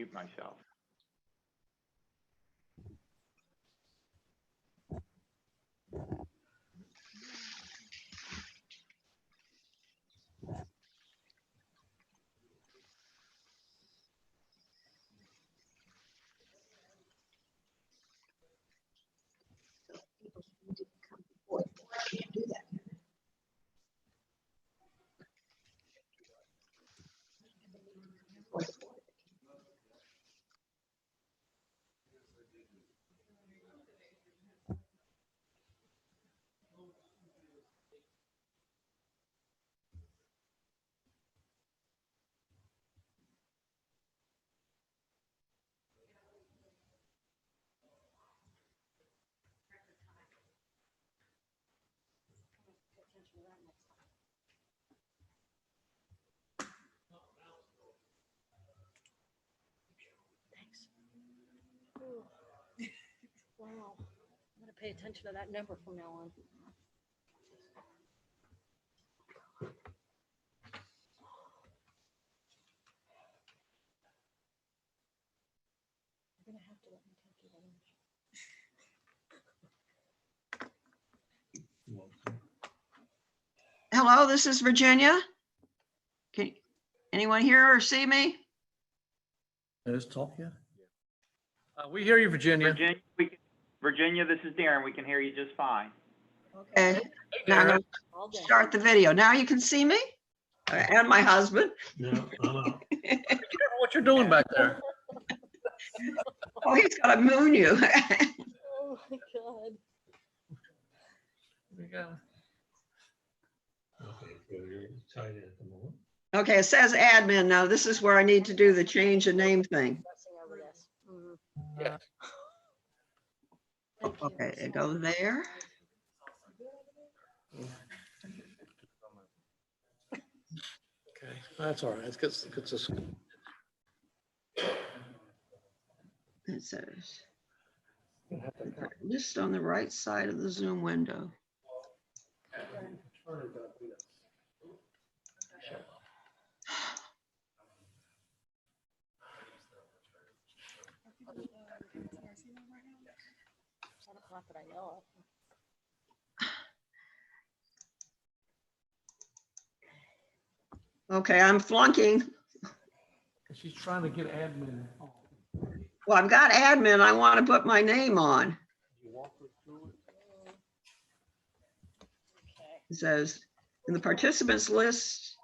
unmute myself. Wow. I'm going to pay attention to that number from now on. You're going to have to let me take you there. Hello, this is Virginia. Can anyone hear or see me? Let's talk, yeah. We hear you, Virginia. Virginia, this is Darren. We can hear you just fine. Okay, now I'm gonna All day. start the video. Now you can see me and my husband. No, I'm out. Be careful what you're doing back there. Oh, he's gonna moon you. Oh my God. We go. Okay, so you're excited at the moment. Okay, it says admin now. This is where I need to do the change the name thing. Messing over this. Mhm. Yeah. Thank you. Okay, it goes there. Okay, that's all right. It's good. It says list on the right side of the Zoom window. Not that I know of. Okay, I'm flunking. She's trying to get admin. Well, I've got admin. I want to put my name on. It says in the participants list,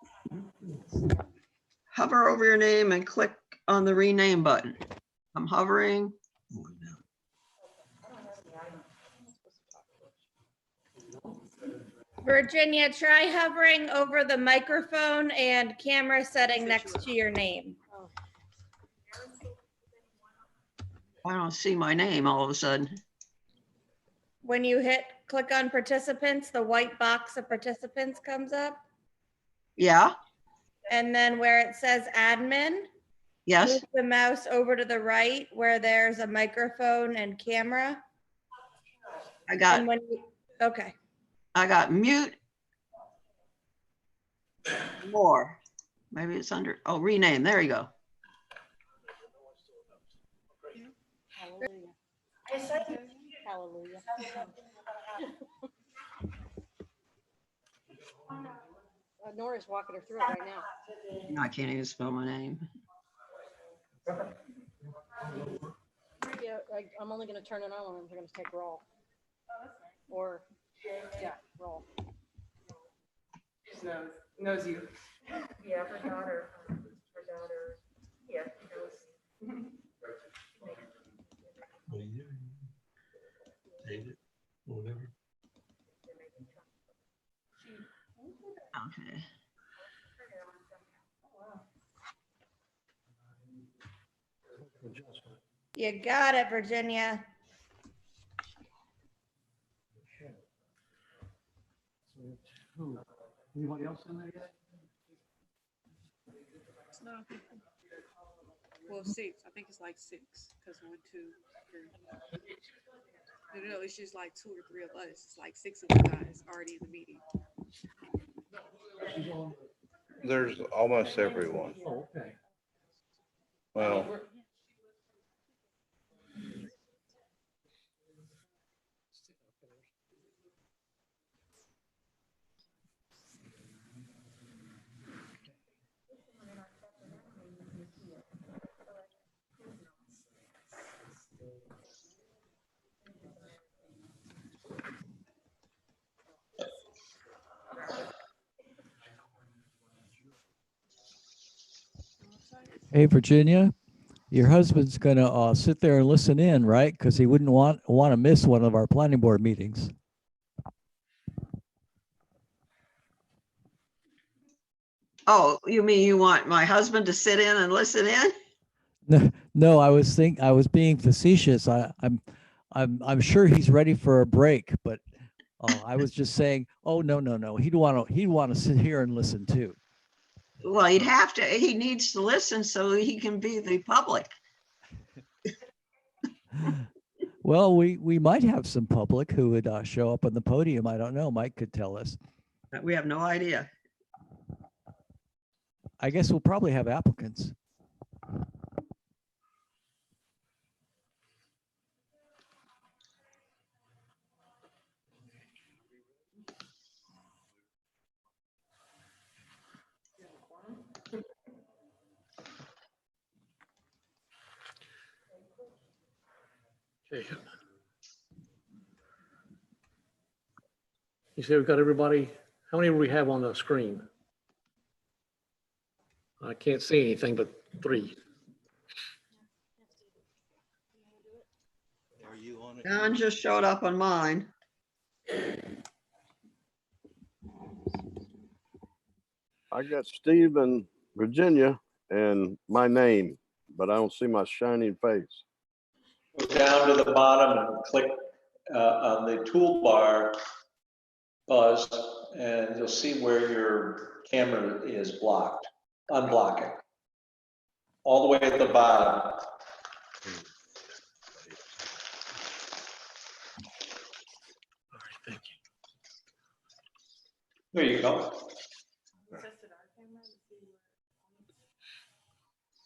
hover over your name and click on the rename button. I'm hovering. Virginia, try hovering over the microphone and camera setting next to your name. I don't see my name all of a sudden. When you click on participants, the white box of participants comes up. Yeah, And then where it says admin, yes, move the mouse over to the right where there's a microphone and camera. I got, And when okay. I got mute. More. Maybe it's under, oh, rename. There you go. Hallelujah. Hallelujah. Nora's walking her through it right now. No, I can't even spell my name. Yeah, I'm only going to turn it on when we're going to take roll. Or, yeah, roll. Just knows you. Yeah, her daughter, yeah, knows. What are you doing? Take it, whatever. Okay. You got it, Virginia. Anybody else in there yet? No. Well, 6. I think it's like 6 because 1, 2, 3. No, it's just like 2 or 3 of us. It's like 6 of the guys already in the meeting. There's almost everyone. Oh, okay. Well, Hey, Virginia, your husband's gonna sit there and listen in, right? Because he wouldn't want to miss one of our planning board meetings. Oh, you mean you want my husband to sit in and listen in? No, I was being facetious. I'm sure he's ready for a break, but I was just saying, oh, no. He'd want to sit here and listen too. Well, he needs to listen so he can be the public. Well, we might have some public who would show up on the podium. I don't know. Mike could tell us. We have no idea. I guess we'll probably have applicants. Okay. You say we've got everybody, how many do we have on the screen? I can't see anything but 3. Are you on it? Don just showed up on mine. I got Steve and Virginia and my name, but I don't see my shining face. Go down to the bottom and click on the toolbar, Buzz, and you'll see where your camera is blocked. Unblock it. All the way at the bottom. All right, thank you. There you go.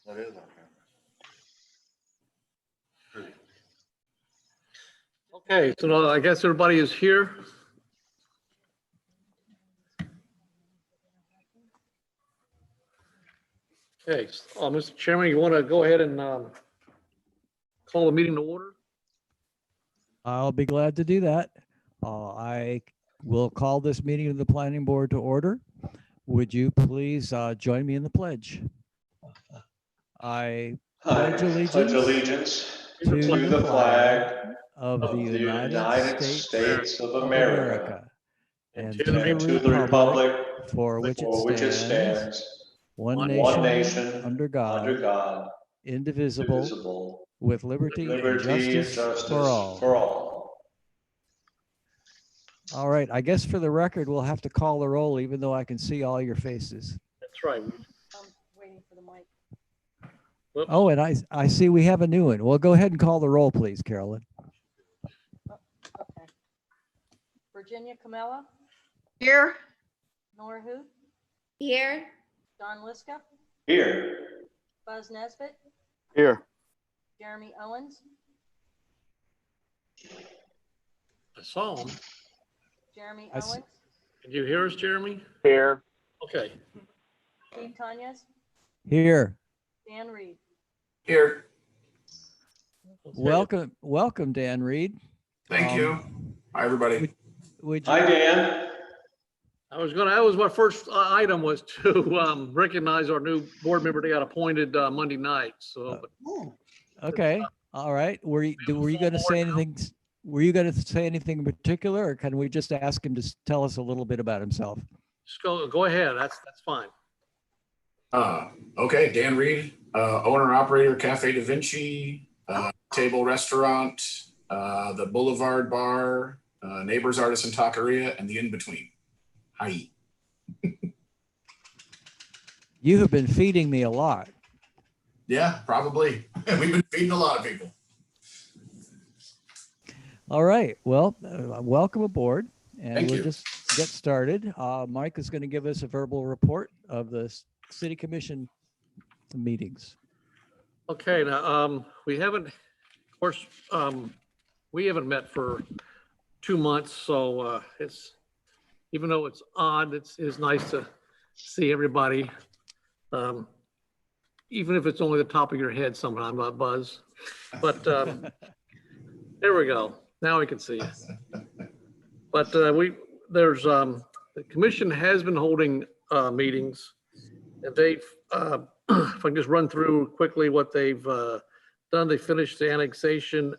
That is our camera. Okay, so now I guess everybody is here. Okay, Mr. Chairman, you want to go ahead and call the meeting to order? I'll be glad to do that. I will call this meeting of the planning board to order. Would you please join me in the pledge? I pledge allegiance to the flag of the United States of America and to the republic for which it stands, one nation, under God, indivisible, with liberty and justice for all. All right, I guess for the record, we'll have to call the roll, even though I can see all your faces. That's right. I'm waiting for the mic. Whoops. Oh, and I see we have a new one. Well, go ahead and call the roll, please, Carolyn. Okay. Virginia Camella, Here, Nora Hoot, Here, Don Liska, Here. Buzz Nesbitt, Here, Jeremy Owens, I saw him. Jeremy I see. Owens, Can you hear us, Jeremy? here. Okay. Steve Tanyas, Here. Dan Reed. Here. Welcome, Dan Reed. Thank you. Hi, everybody. Would you, Hi, Dan. that was my first item was to recognize our new board member that got appointed Monday night. So, okay, all right. Were you going to say anything? Were you going to say anything in particular, or can we just ask him to tell us a little bit about himself? Just go ahead. That's fine. Okay, Dan Reed, owner operator Cafe Da Vinci, Table Restaurant, the Boulevard Bar, Neighbors Artisan Taqueria, and the In Between. Hi. You have been feeding me a lot. Yeah, probably. We've been feeding a lot of people. All right. Well, welcome aboard, and Thank we'll you. just get started. Mike is going to give us a verbal report of the City Commission meetings. Okay. Now, we haven't, of course, we haven't met for 2 months, so it's, even though it's odd, it's nice to see everybody, even if it's only the top of your head sometime, Buzz. But there we go. Now we can see you. But the commission has been holding meetings, and they've if I can just run through quickly what they've done. They finished the annexation,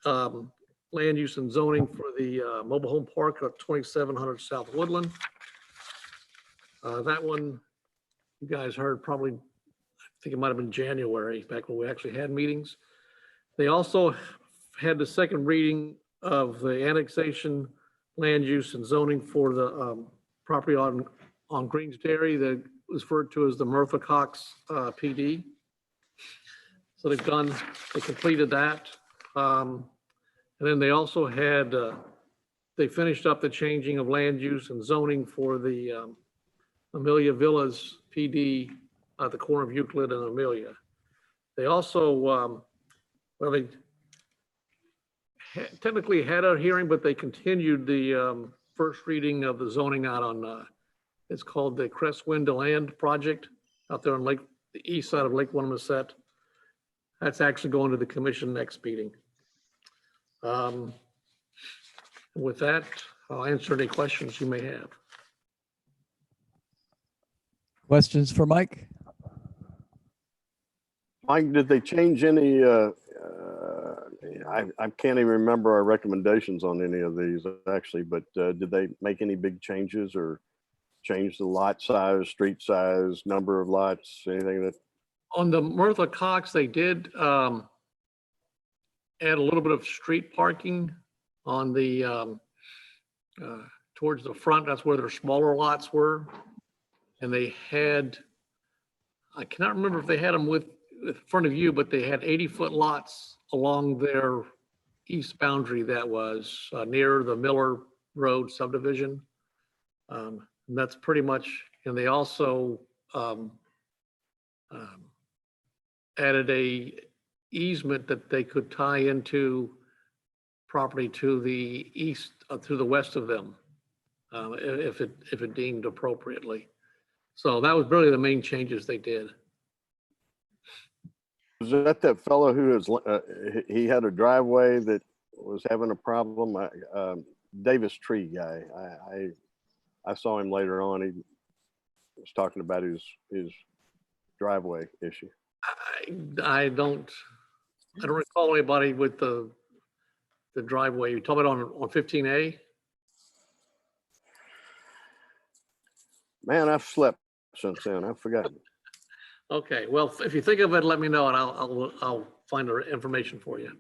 land use and zoning for the mobile home park at 2700 South Woodland. That one, you guys heard probably, I think it might have been January, back when we actually had meetings. They also had the second reading of the annexation, land use and zoning for the property on Greens Dairy that was referred to as the Martha Cox PD. So they completed that. And then they also had, they finished up the changing of land use and zoning for the Amelia Villas PD at the corner of Euclid and Amelia. They also, well, they technically had a hearing, but they continued the first reading of the zoning out on, it's called the Crestwind Land Project out there on the east side of Lake Winnimisset. That's actually going to the commission next meeting. With that, I'll answer any questions you may have. Questions for Mike? Mike, did they change any, I can't even remember our recommendations on any of these actually, but did they make any big changes or change the lot size, street size, number of lots, anything that? On the Martha Cox, they did add a little bit of street parking on the, towards the front. That's where their smaller lots were. And they had, I cannot remember if they had them with front of you, but they had 80-foot lots along their east boundary that was near the Miller Road subdivision. And that's pretty much, and they also added a easement that they could tie into property to the east, to the west of them, if it deemed appropriately. So that was really the main changes they did. Was that fellow who was, he had a driveway that was having a problem? Davis Tree guy. I saw him later on. He was talking about his driveway issue. I don't recall anybody with the driveway. You talking about on 15A? Man, I've slept since then. I've forgotten. Okay, well, if you think of it, let me know and I'll find the information for you.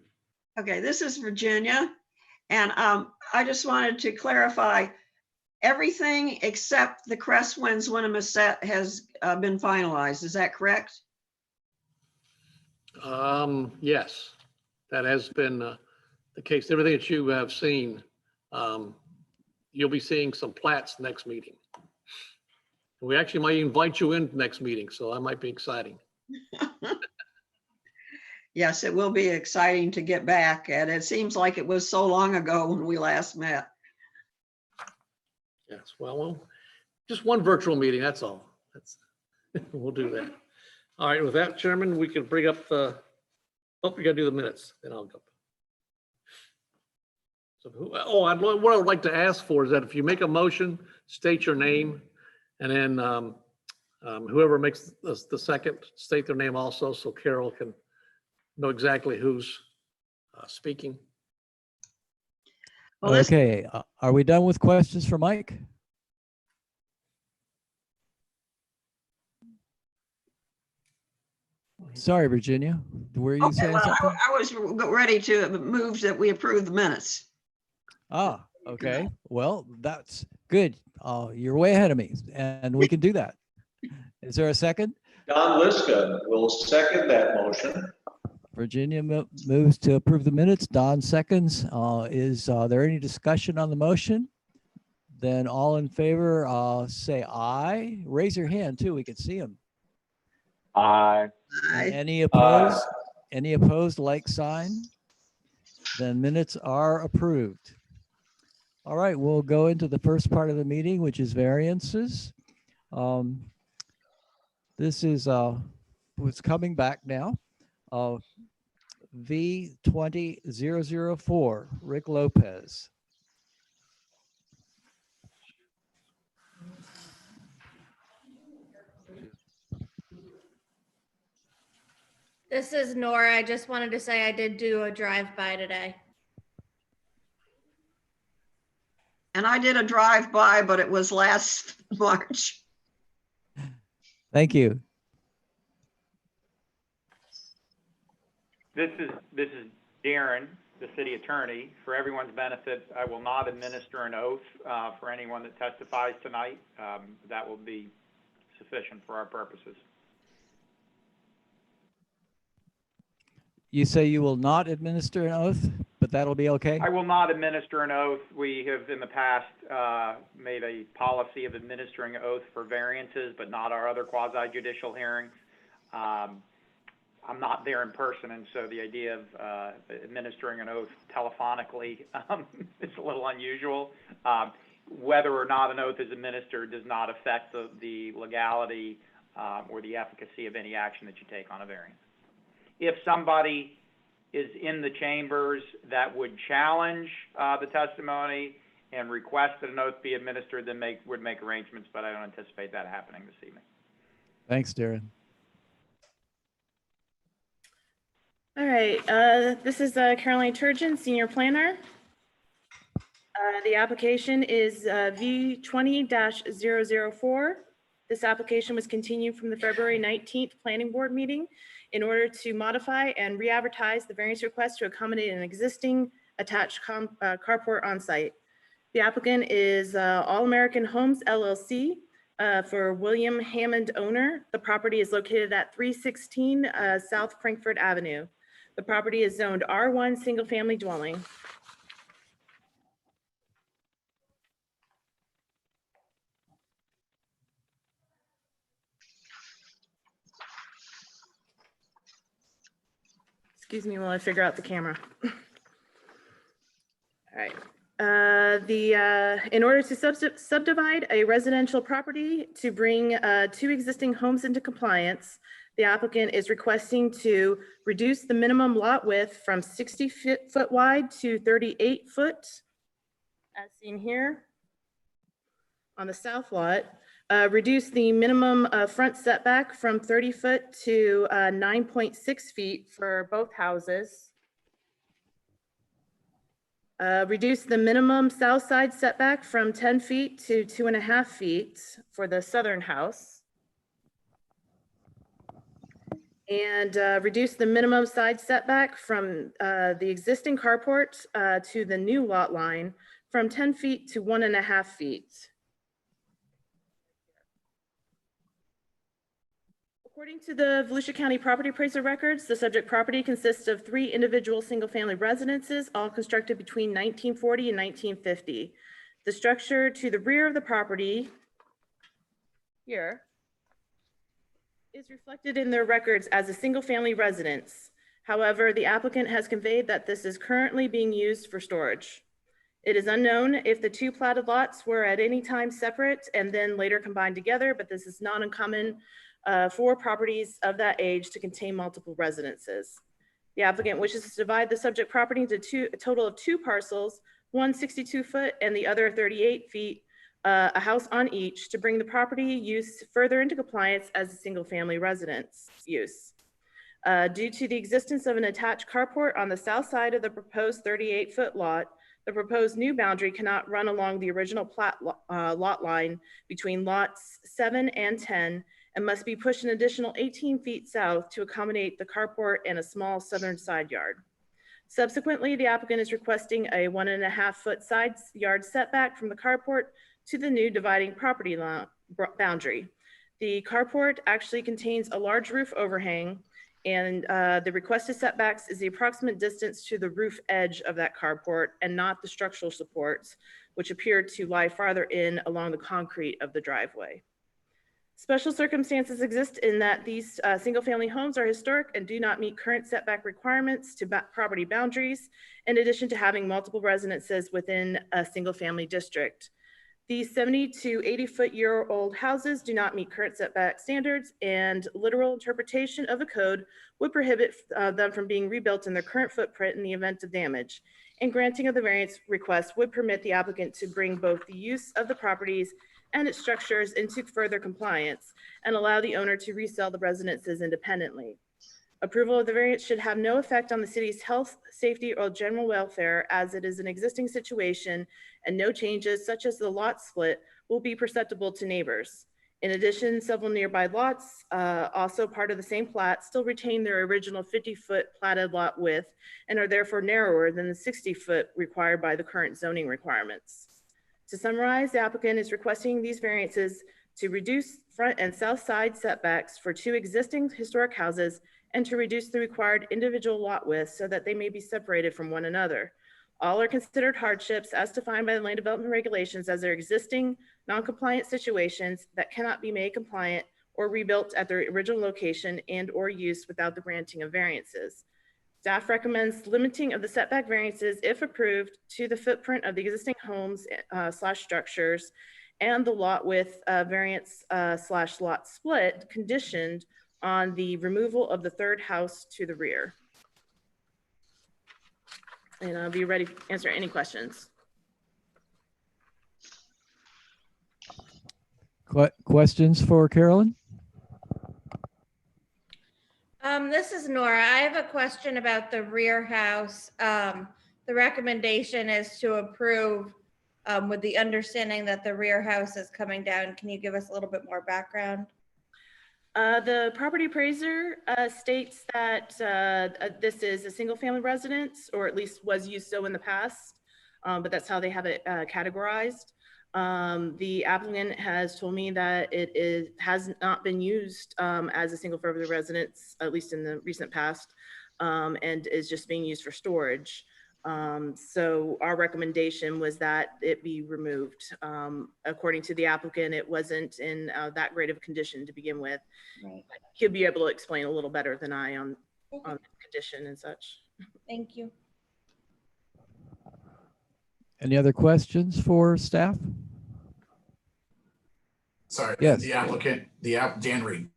Okay, this is Virginia. And I just wanted to clarify, everything except the Crestwinds Winnimisset has been finalized. Is that correct? Yes, that has been the case. Everything that you have seen, you'll be seeing some plats next meeting. We actually might invite you in next meeting, so that might be exciting. Yes, it will be exciting to get back. And it seems like it was so long ago when we last met. Yes, well, just one virtual meeting, that's all. We'll do that. All right, with that, Chairman, we can bring up the, oh, we gotta do the minutes, then I'll go. So, what I would like to ask for is that if you make a motion, state your name, and then whoever makes the second, state their name also, so Carol can know exactly who's speaking. Well, this- Okay, are we done with questions for Mike? Sorry, Virginia, were you Okay, saying well, something? I was ready to move that we approve the minutes. Ah, okay, well, that's good. You're way ahead of me, and we can do that. Is there a second? Don Liska will second that motion. Virginia moves to approve the minutes. Don seconds. Is there any discussion on the motion? Then all in favor, say aye. Raise your hand too. We can see them. Aye. Aye. Any opposed? Any opposed, like sign? Then minutes are approved. All right, we'll go into the first part of the meeting, which is variances. This is what's coming back now. V20004, Rick Lopez. This is Nora. I just wanted to say I did do a drive-by today. And I did a drive-by, but it was last March. Thank you. This is Darren, the city attorney. For everyone's benefit, I will not administer an oath for anyone that testifies tonight. That will be sufficient for our purposes. You say you will not administer an oath, but that'll be okay? I will not administer an oath. We have in the past made a policy of administering an oath for variances, but not our other quasi-judicial hearings. I'm not there in person, and so the idea of administering an oath telephonically is a little unusual. Whether or not an oath is administered does not affect the legality or the efficacy of any action that you take on a variance. If somebody is in the chambers that would challenge the testimony and request that an oath be administered, then would make arrangements, but I don't anticipate that happening this evening. Thanks, Darren. All right, this is Caroline Turgeon, Senior Planner. The application is V20-004. This application was continued from the February 19th Planning Board meeting in order to modify and re-advertise the variance request to accommodate an existing attached carport on site. The applicant is All American Homes LLC for William Hammond owner. The property is located at 316 South Frankfurt Avenue. The property is zoned R1 single family dwelling. Excuse me while I figure out the camera. All right. In order to subdivide a residential property to bring 2 existing homes into compliance, the applicant is requesting to reduce the minimum lot width from 60 foot wide to 38 foot, as seen here on the south lot. Reduce the minimum front setback from 30 foot to 9.6 feet for both houses. Reduce the minimum south side setback from 10 feet to 2.5 feet for the southern house. And reduce the minimum side setback from the existing carport to the new lot line from 10 feet to 1.5 feet. According to the Volusia County Property Appraiser records, the subject property consists of 3 individual single-family residences, all constructed between 1940 and 1950. The structure to the rear of the property here is reflected in their records as a single-family residence. However, the applicant has conveyed that this is currently being used for storage. It is unknown if the 2 platted lots were at any time separate and then later combined together, but this is not uncommon for properties of that age to contain multiple residences. The applicant wishes to divide the subject property into a total of 2 parcels, one 62 foot and the other 38 feet, a house on each, to bring the property use further into compliance as a single family residence use. Due to the existence of an attached carport on the south side of the proposed 38 foot lot, the proposed new boundary cannot run along the original plat lot line between lots 7 and 10 and must be pushed an additional 18 feet south to accommodate the carport and a small southern side yard. Subsequently, the applicant is requesting a 1.5 foot side yard setback from the carport to the new dividing property boundary. The carport actually contains a large roof overhang, and the requested setbacks is the approximate distance to the roof edge of that carport and not the structural supports, which appear to lie farther in along the concrete of the driveway. Special circumstances exist in that these single-family homes are historic and do not meet current setback requirements to property boundaries, in addition to having multiple residences within a single-family district. These 70 to 80-foot-year-old houses do not meet current setback standards, and literal interpretation of the code would prohibit them from being rebuilt in their current footprint in the event of damage. And granting of the variance request would permit the applicant to bring both the use of the properties and its structures into further compliance and allow the owner to resell the residences independently. Approval of the variance should have no effect on the city's health, safety, or general welfare, as it is an existing situation and no changes such as the lot split will be perceptible to neighbors. In addition, several nearby lots, also part of the same plat, still retain their original 50-foot platted lot width and are therefore narrower than the 60-foot required by the current zoning requirements. To summarize, the applicant is requesting these variances to reduce front and south side setbacks for 2 existing historic houses and to reduce the required individual lot width so that they may be separated from one another. All are considered hardships as defined by the land development regulations as their existing non-compliant situations that cannot be made compliant or rebuilt at their original location and or use without the granting of variances. Staff recommends limiting of the setback variances, if approved, to the footprint of the existing homes slash structures and the lot width variance slash lot split conditioned on the removal of the third house to the rear. And I'll be ready to answer any questions. Questions for Carolyn? This is Nora. I have a question about the rear house. The recommendation is to approve with the understanding that the rear house is coming down. Can you give us a little bit more background? The property appraiser states that this is a single family residence, or at least was used so in the past, but that's how they have it categorized. The applicant has told me that has not been used as a single family residence, at least in the recent past, and is just being used for storage. So our recommendation was that it be removed. According to the applicant, it wasn't in that great of a condition to begin with. Right. He'll be able to explain a little better than I on the condition and such. Thank you. Any other questions for staff? Sorry, Yes. the applicant, Dan Reed,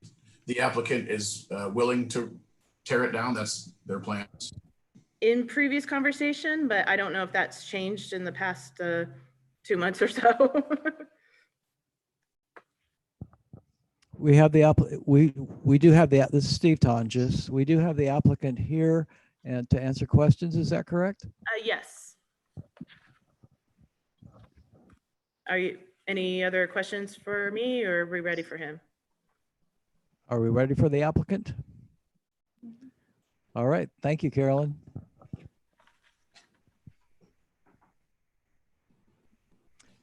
the applicant is willing to tear it down. That's their plans. In previous conversation, but I don't know if that's changed in the past 2 months or so. We have we do have this is Steve Tonjes. We do have the applicant here and to answer questions. Is that correct? Yes. Are you any other questions for me, or are we ready for him? Are we ready for the applicant? All right. Thank you, Carolyn.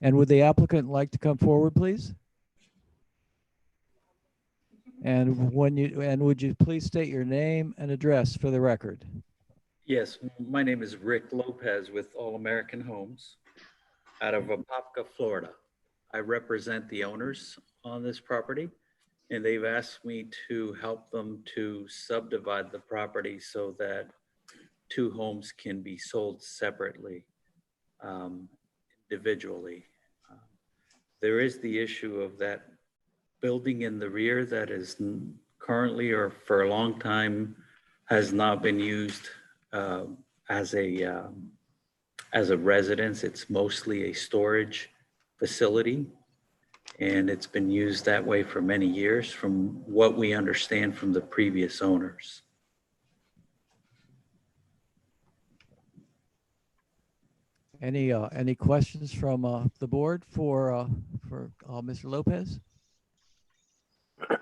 And would the applicant like to come forward, please? And would you please state your name and address for the record? Yes, my name is Rick Lopez with All American Homes out of Apopka, Florida. I represent the owners on this property, and they've asked me to help them to subdivide the property so that 2 homes can be sold separately, individually. There is the issue of that building in the rear that is currently, or for a long time, has not been used as a residence. It's mostly a storage facility, and it's been used that way for many years from what we understand from the previous owners. Any questions from the board for Mr. Lopez?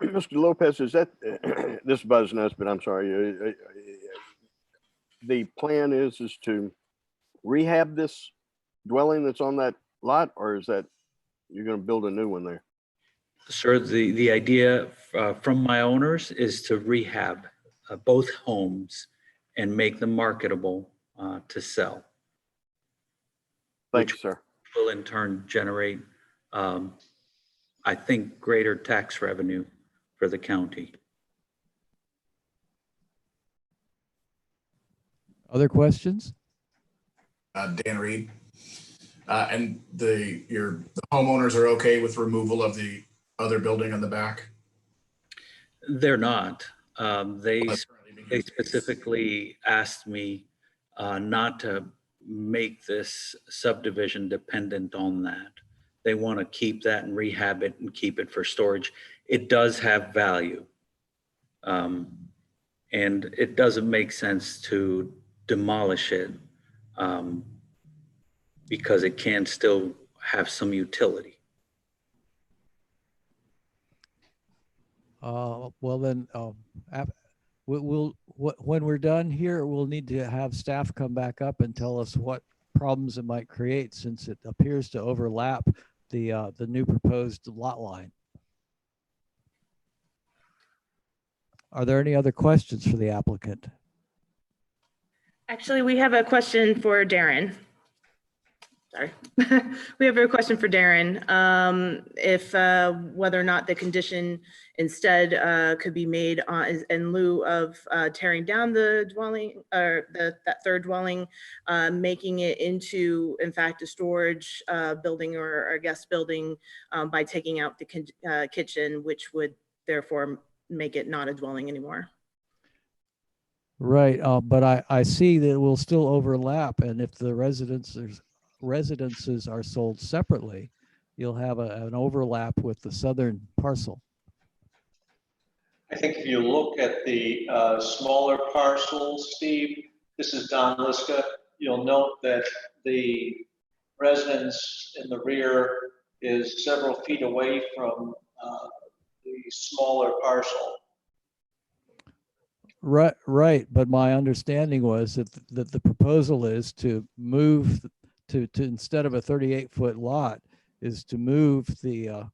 Mr. Lopez, is that this is Buzz Nesbitt, I'm sorry. The plan is to rehab this dwelling that's on that lot, or is that you're going to build a new one there? Sir, the idea from my owners is to rehab both homes and make them marketable to sell. Thank you, sir. Will in turn generate, I think, greater tax revenue for the county. Other questions? Dan Reed. And the homeowners are okay with removal of the other building in the back? They're not. They specifically asked me not to make this subdivision dependent on that. They want to keep that and rehab it and keep it for storage. It does have value. And it doesn't make sense to demolish it because it can still have some utility. Well then, when we're done here, we'll need to have staff come back up and tell us what problems it might create, since it appears to overlap the new proposed lot line. Are there any other questions for the applicant? Actually, we have a question for Darren. Sorry. We have a question for Darren. If whether or not the condition instead could be made in lieu of tearing down the dwelling or that third dwelling, making it into, in fact, a storage building or a guest building by taking out the kitchen, which would therefore make it not a dwelling anymore. Right, but I see that it will still overlap, and if the residences are sold separately, you'll have an overlap with the southern parcel. I think if you look at the smaller parcels, Steve, this is Don Liska, you'll note that the residence in the rear is several feet away from the smaller parcel. Right, but my understanding was that the proposal is to move to instead of a 38-foot lot, is to move the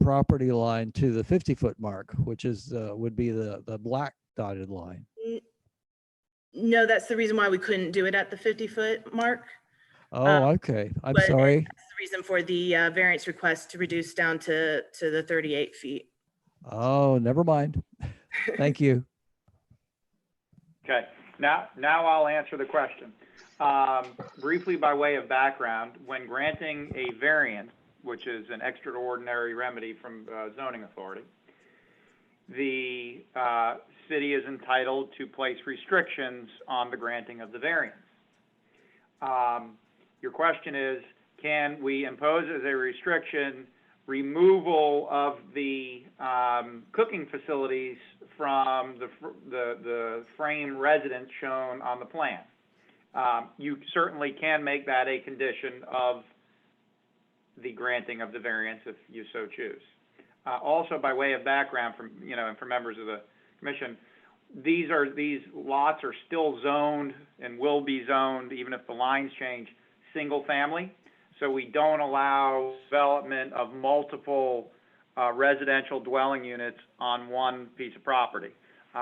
property line to the 50-foot mark, which is would be the black dotted line. No, that's the reason why we couldn't do it at the 50-foot mark. Oh, okay. I'm But sorry. that's the reason for the variance request to reduce down to the 38 feet. Oh, never mind. Thank you. Okay, now I'll answer the question. Briefly, by way of background, when granting a variance, which is an extraordinary remedy from zoning authority, the city is entitled to place restrictions on the granting of the variance. Your question is, can we impose as a restriction removal of the cooking facilities from the frame residence shown on the plan? You certainly can make that a condition of the granting of the variance if you so choose. Also, by way of background, and for members of the commission, these lots are still zoned and will be zoned, even if the lines change, single family. So we don't allow development of multiple residential dwelling units on one piece of property.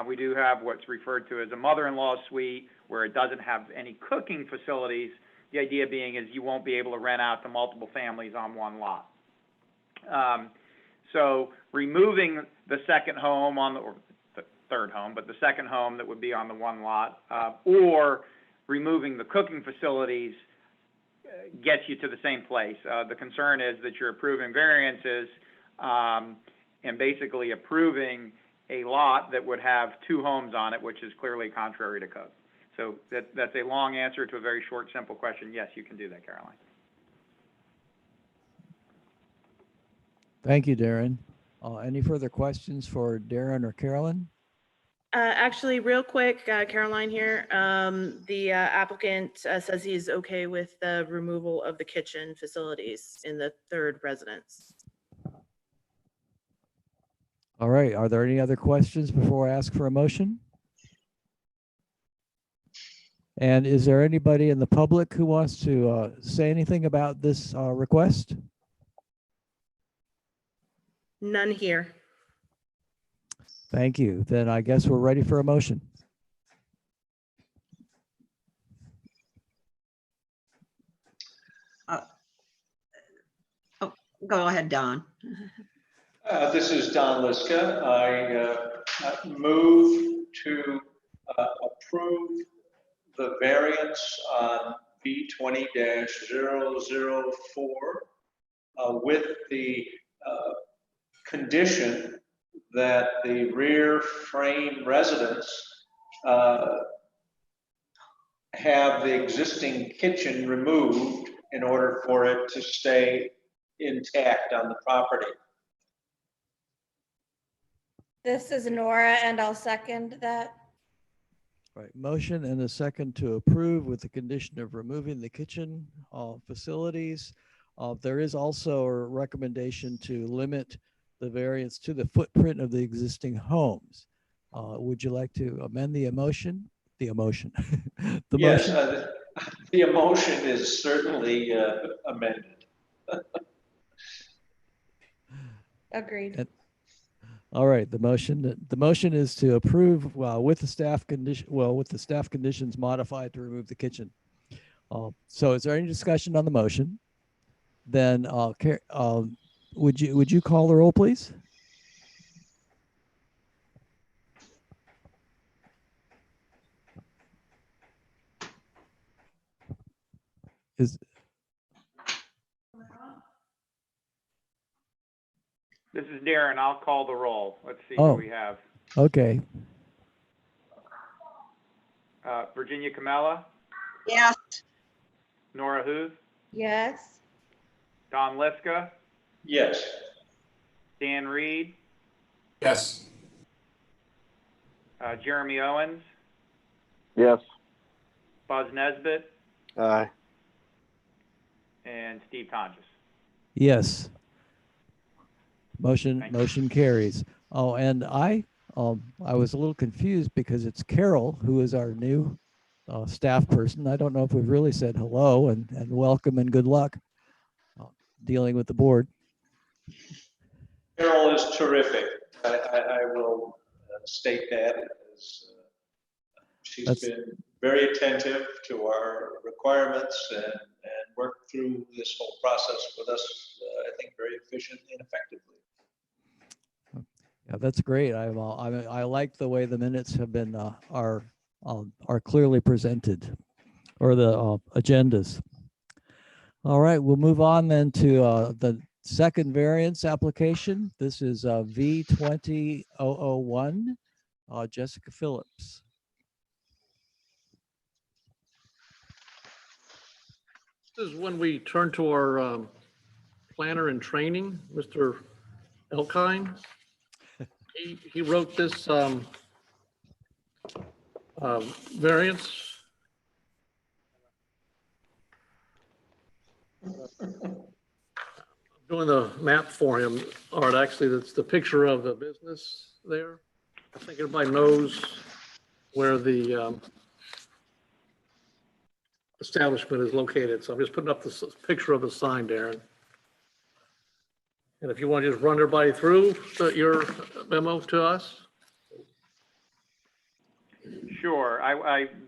We do have what's referred to as a mother-in-law suite, where it doesn't have any cooking facilities. The idea being is you won't be able to rent out to multiple families on one lot. So removing the second home or the third home, but the second home that would be on the one lot, or removing the cooking facilities gets you to the same place. The concern is that you're approving variances and basically approving a lot that would have two homes on it, which is clearly contrary to code. So that's a long answer to a very short, simple question. Yes, you can do that, Caroline. Thank you, Darren. Any further questions for Darren or Carolyn? Actually, real quick, Caroline here. The applicant says he is okay with the removal of the kitchen facilities in the third residence. All right. Are there any other questions before I ask for a motion? And is there anybody in the public who wants to say anything about this request? None here. Thank you. Then I guess we're ready for a motion. Go ahead, Don. This is Don Liska. I move to approve the variance on B20-004 with the condition that the rear frame residence have the existing kitchen removed in order for it to stay intact on the property. This is Nora, and I'll second that. Right, motion and a second to approve with the condition of removing the kitchen facilities. There is also a recommendation to limit the variance to the footprint of the existing homes. Would you like to amend the emotion? The emotion. The Yes, motion? the emotion is certainly amended. Agreed. All right, the motion is to approve with the staff condition, with the staff conditions modified to remove the kitchen. So is there any discussion on the motion? Then would you call the roll, please? This is Darren. I'll call the roll. Let's see Oh. who we have. Okay. Virginia Camella, Yes. Nora Huth, Yes. Don Liska, Yes. Dan Reed, Yes. Jeremy Owens, Yes. Buzz Nesbitt, Aye. and Steve Tonjes. Yes. Thank you. Motion carries. Oh, and I was a little confused because it's Carol who is our new staff person. I don't know if we've really said hello and welcome and good luck dealing with the board. Carol is terrific. I will state that as she's been very attentive to our requirements and worked through this whole process with us, I think, very efficiently and effectively. Yeah, that's great. I like the way the minutes have been are clearly presented, or the agendas. All right, we'll move on then to the second variance application. This is V20-001, Jessica Phillips. This is when we turn to our planner in training, Mr. Elkine. He wrote this variance. Doing the map for him, Art. Actually, that's the picture of the business there. I think everybody knows where the establishment is located. So I'm just putting up this picture of the sign, Darren. And if you want to just run everybody through your memo to us. Sure.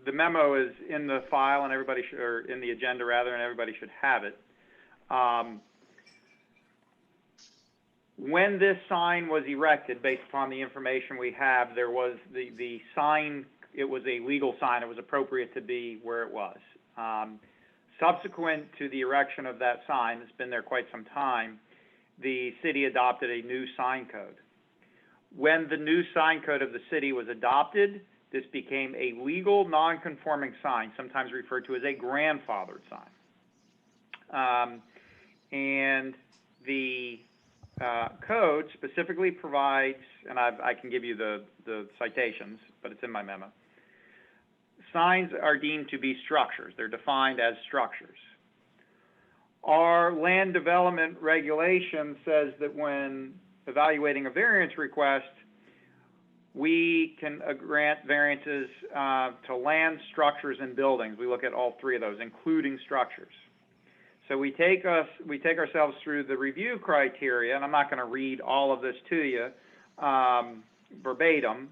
The memo is in the file, and everybody should, or in the agenda rather, and everybody should have it. When this sign was erected, based upon the information we have, there was the sign. It was a legal sign. It was appropriate to be where it was. Subsequent to the erection of that sign, it's been there quite some time, the city adopted a new sign code. When the new sign code of the city was adopted, this became a legal non-conforming sign, sometimes referred to as a grandfathered sign. And the code specifically provides, and I can give you the citations, but it's in my memo. Signs are deemed to be structures. They're defined as structures. Our land development regulation says that when evaluating a variance request, we can grant variances to land, structures, and buildings. We look at all three of those, including structures. So we take ourselves through the review criteria, and I'm not going to read all of this to you verbatim,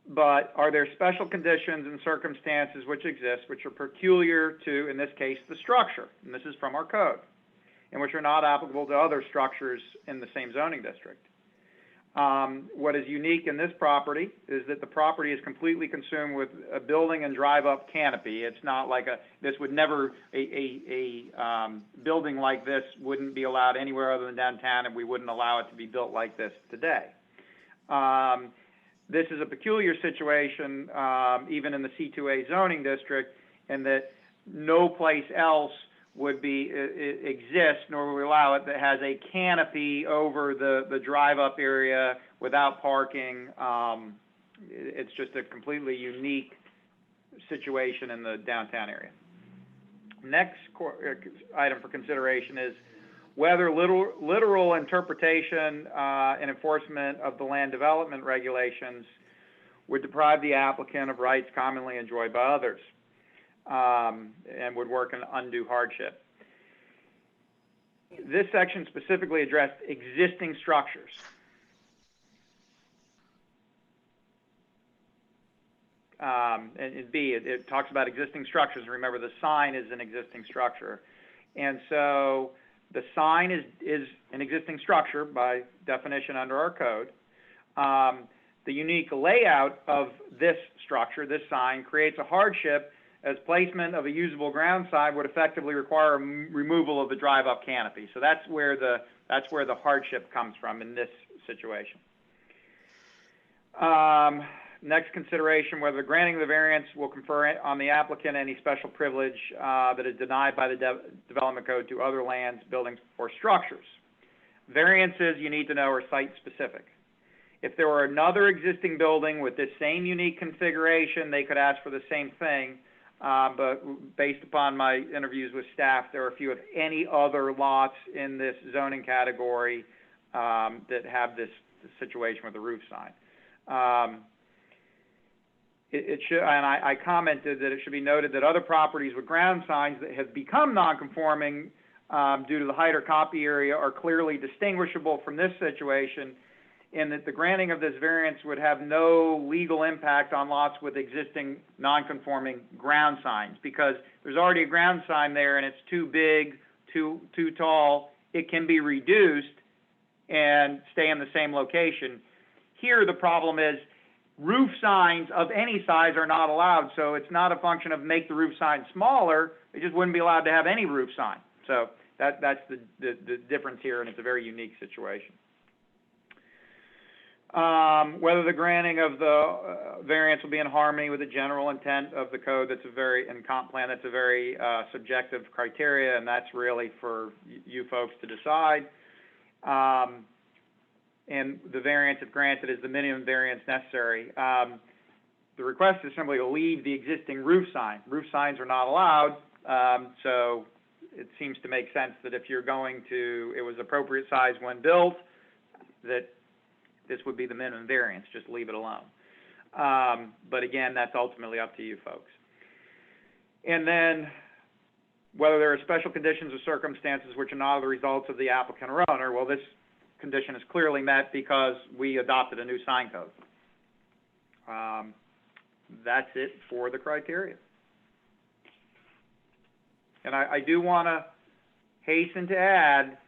but are there special conditions and circumstances which exist, which are peculiar to, in this case, the structure, and this is from our code, and which are not applicable to other structures in the same zoning district. What is unique in this property is that the property is completely consumed with a building and drive-up canopy. It's not like this would never, a building like this wouldn't be allowed anywhere other than downtown, and we wouldn't allow it to be built like this today. This is a peculiar situation, even in the C2A zoning district, in that no place else would exist, nor would we allow it, that has a canopy over the drive-up area without parking. It's just a completely unique situation in the downtown area. Next item for consideration is whether literal interpretation and enforcement of the land development regulations would deprive the applicant of rights commonly enjoyed by others, and would work an undue hardship. This section specifically addressed existing structures. And B, it talks about existing structures. Remember, the sign is an existing structure. And so the sign is an existing structure by definition under our code. The unique layout of this structure, this sign, creates a hardship as placement of a usable ground sign would effectively require removal of the drive-up canopy. So that's where the hardship comes from in this situation. Next consideration, whether the granting of the variance will confer on the applicant any special privilege that is denied by the development code to other lands, buildings, or structures. Variances, you need to know, are site-specific. If there were another existing building with this same unique configuration, they could ask for the same thing. But based upon my interviews with staff, there are few, if any, other lots in this zoning category that have this situation with the roof sign. It should, and I commented that it should be noted that other properties with ground signs that have become non-conforming due to the height or copy area are clearly distinguishable from this situation, in that the granting of this variance would have no legal impact on lots with existing non-conforming ground signs, because there's already a ground sign there and it's too big, too tall. It can be reduced and stay in the same location. Here, the problem is roof signs of any size are not allowed, so it's not a function of make the roof sign smaller. They just wouldn't be allowed to have any roof sign. So that's the difference here, and it's a very unique situation. Whether the granting of the variance will be in harmony with the general intent of the code, that's a very, and comp plan, that's a very subjective criteria, and that's really for you folks to decide. And the variance, if granted, is the minimum variance necessary. The request is simply to leave the existing roof sign. Roof signs are not allowed, so it seems to make sense that if you're going to, it was appropriate size when built, that this would be the minimum variance, just leave it alone. But again, that's ultimately up to you folks. And then whether there are special conditions or circumstances which are not the results of the applicant or owner, well, this condition is clearly met because we adopted a new sign code. That's it for the criteria. And I do want to hasten to add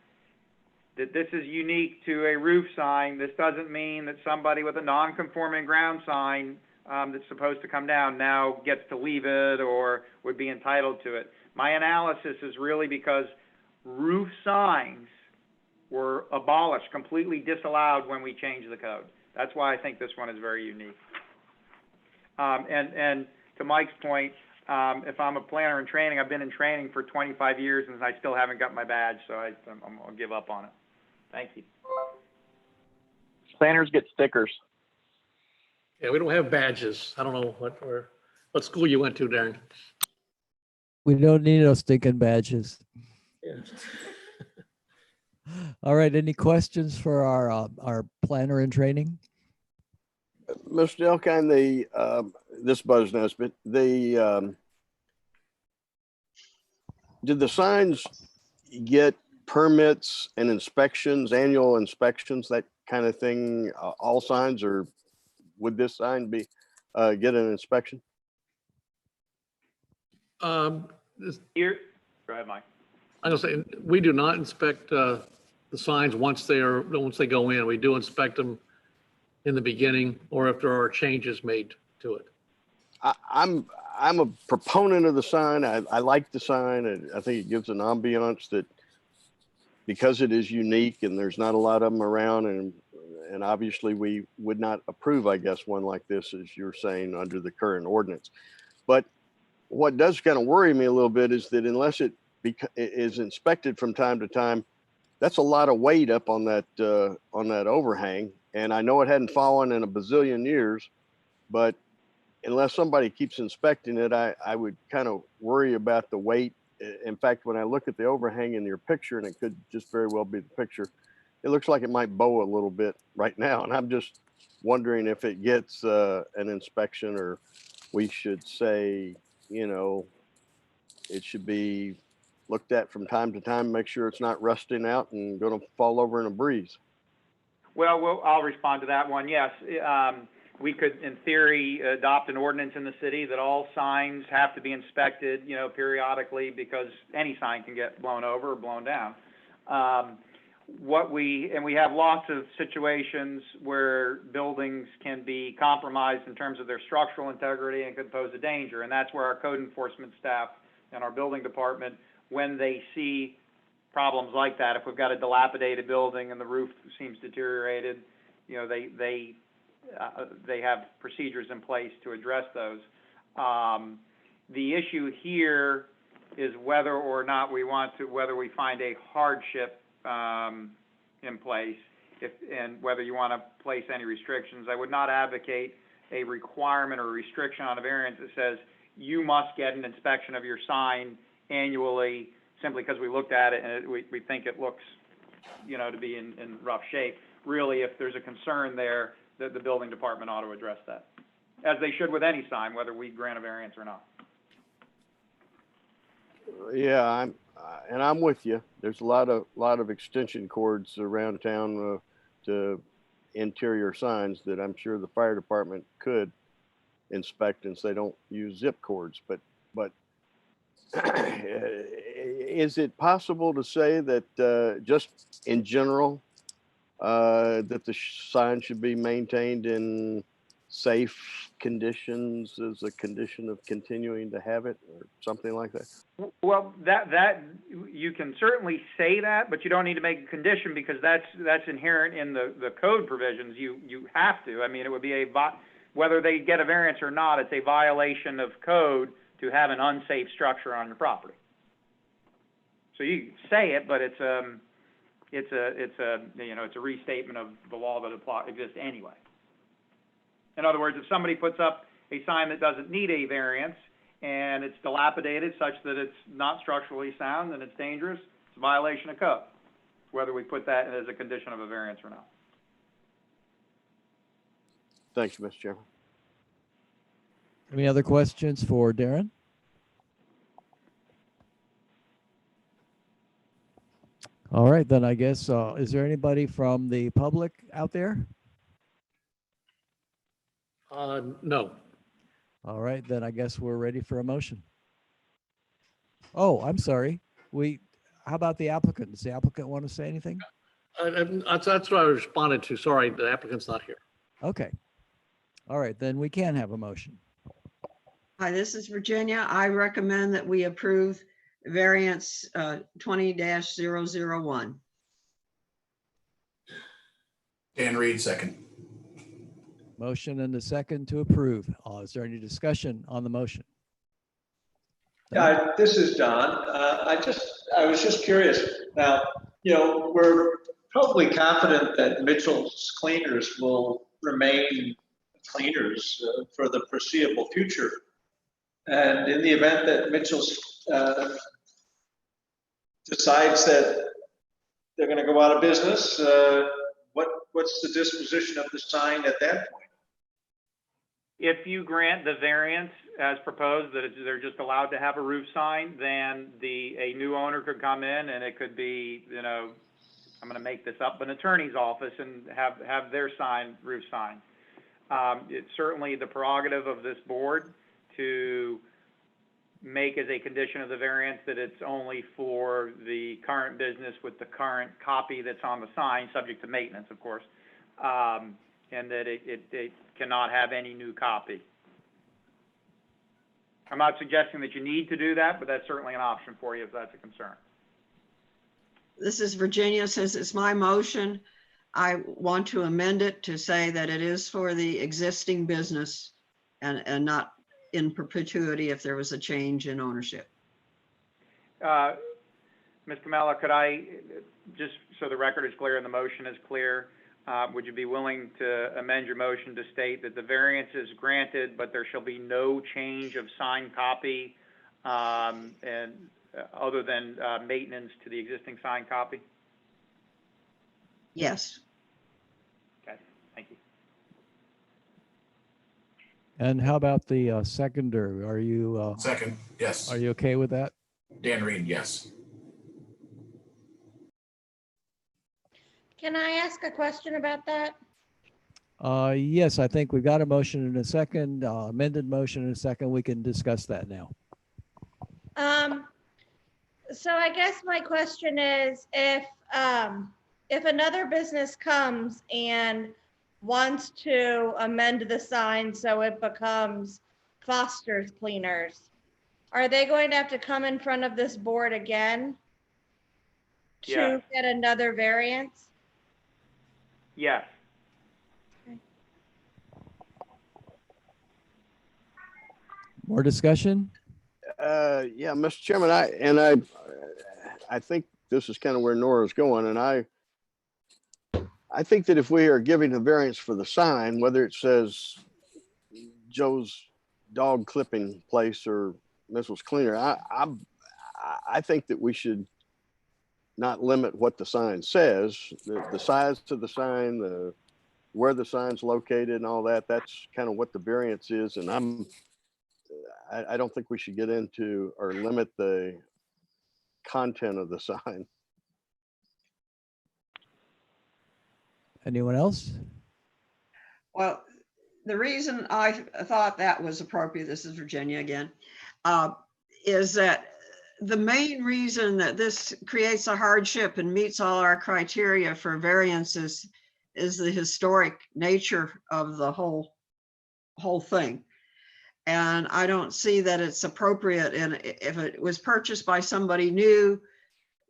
that this is unique to a roof sign. This doesn't mean that somebody with a non-conforming ground sign that's supposed to come down now gets to leave it or would be entitled to it. My analysis is really because roof signs were abolished, completely disallowed when we changed the code. That's why I think this one is very unique. And to Mike's point, if I'm a planner in training, I've been in training for 25 years and I still haven't got my badge, so I'll give up on it. Thank you. Planners get stickers. Yeah, we don't have badges. I don't know what school you went to, Darren. We don't need no stinking badges. Yeah. All right, any questions for our planner in training? Mr. Delkine, this Buzz Nesbitt, did the signs get permits and inspections, annual inspections, that kind of thing, all signs, or would this sign be get an inspection? Here, go ahead, Mike. I was saying, we do not inspect the signs once they go in. We do inspect them in the beginning or if there are changes made to it. I'm a proponent of the sign. I like the sign, and I think it gives an ambiance that, because it is unique and there's not a lot of them around, and obviously we would not approve, I guess, one like this, as you're saying, under the current ordinance. But what does kind of worry me a little bit is that unless it is inspected from time to time, that's a lot of weight up on that overhang. And I know it hadn't fallen in a bazillion years, but unless somebody keeps inspecting it, I would kind of worry about the weight. In fact, when I look at the overhang in your picture, and it could just very well be the picture, it looks like it might bow a little bit right now. And I'm just wondering if it gets an inspection, or we should say, you know, it should be looked at from time to time, make sure it's not rusting out and going to fall over in a breeze. Well, I'll respond to that one. Yes, we could, in theory, adopt an ordinance in the city that all signs have to be inspected, you know, periodically, because any sign can get blown over or blown down. We have lots of situations where buildings can be compromised in terms of their structural integrity and could pose a danger, and that's where our code enforcement staff and our building department, when they see problems like that, if we've got a dilapidated building and the roof seems deteriorated, you know, they have procedures in place to address those. The issue here is whether or not whether we find a hardship in place, and whether you want to place any restrictions. I would not advocate a requirement or a restriction on a variance that says you must get an inspection of your sign annually, simply because we looked at it and we think it looks, you know, to be in rough shape. Really, if there's a concern there, the building department ought to address that, as they should with any sign, whether we grant a variance or not. Yeah, I'm with you. There's a lot of extension cords around town to interior signs that I'm sure the fire department could inspect, and so they don't use zip cords. But is it possible to say that just in general that the sign should be maintained in safe conditions as a condition of continuing to have it, or something like that? Well, that you can certainly say that, but you don't need to make a condition, because that's inherent in the code provisions. You have to. I mean, it would be whether they get a variance or not, it's a violation of code to have an unsafe structure on your property. So you say it, but it's a restatement of the law that exists anyway. In other words, if somebody puts up a sign that doesn't need a variance and it's dilapidated such that it's not structurally sound and it's dangerous, it's a violation of code, whether we put that as a condition of a variance or not. Thanks, Mr. Chairman. Any other questions for Darren? All right, then I guess, is there anybody from the public out there? No. All right, then I guess we're ready for a motion. Oh, I'm sorry. How about the applicant? Does the applicant want to say anything? That's what I responded to. Sorry, the applicant's not here. Okay. All right, then we can have a motion. Hi, this is Virginia. I recommend that we approve variance 20-001. Dan Reed, second. Motion and a second to approve. Is there any discussion on the motion? Yeah, this is Don. I was just curious. Now, you know, we're probably confident that Mitchell's Cleaners will remain cleaners for the foreseeable future. And in the event that Mitchell's decides that they're going to go out of business, what's the disposition of the sign at that point? If you grant the variance as proposed, that they're just allowed to have a roof sign, then a new owner could come in, and it could be, you know, I'm going to make this up, an attorney's office, and have their roof sign. It's certainly the prerogative of this board to make as a condition of the variance that it's only for the current business with the current copy that's on the sign, subject to maintenance, of course, and that it cannot have any new copy. I'm not suggesting that you need to do that, but that's certainly an option for you if that's a concern. This is Virginia. Since it's my motion, I want to amend it to say that it is for the existing business and not in perpetuity if there was a change in ownership. Ms. Kamala, could I, just so the record is clear and the motion is clear, would you be willing to amend your motion to state that the variance is granted, but there shall be no change of signed copy, and other than maintenance to the existing signed copy? Yes. Okay, thank you. And how about the seconder? Are you, Second, yes. are you okay with that? Dan Reed, yes. Can I ask a question about that? Yes, I think we've got a motion and a second, amended motion and a second. We can discuss that now. So I guess my question is if another business comes and wants to amend the sign so it becomes Foster's Cleaners, are they going to have to come in front of this board again to Yes. get another variance? Yes. More discussion? Yeah, Mr. Chairman, I think this is kind of where Nora's going, and I think that if we are giving a variance for the sign, whether it says Joe's dog clipping place or Mrs. Cleaner, I think that we should not limit what the sign says, the size to the sign, where the sign's located and all that. That's kind of what the variance is. And I don't think we should get into or limit the content of the sign. Anyone else? Well, the reason I thought that was appropriate, this is Virginia again, is that the main reason that this creates a hardship and meets all our criteria for variances is the historic nature of the whole thing. And I don't see that it's appropriate. And if it was purchased by somebody new,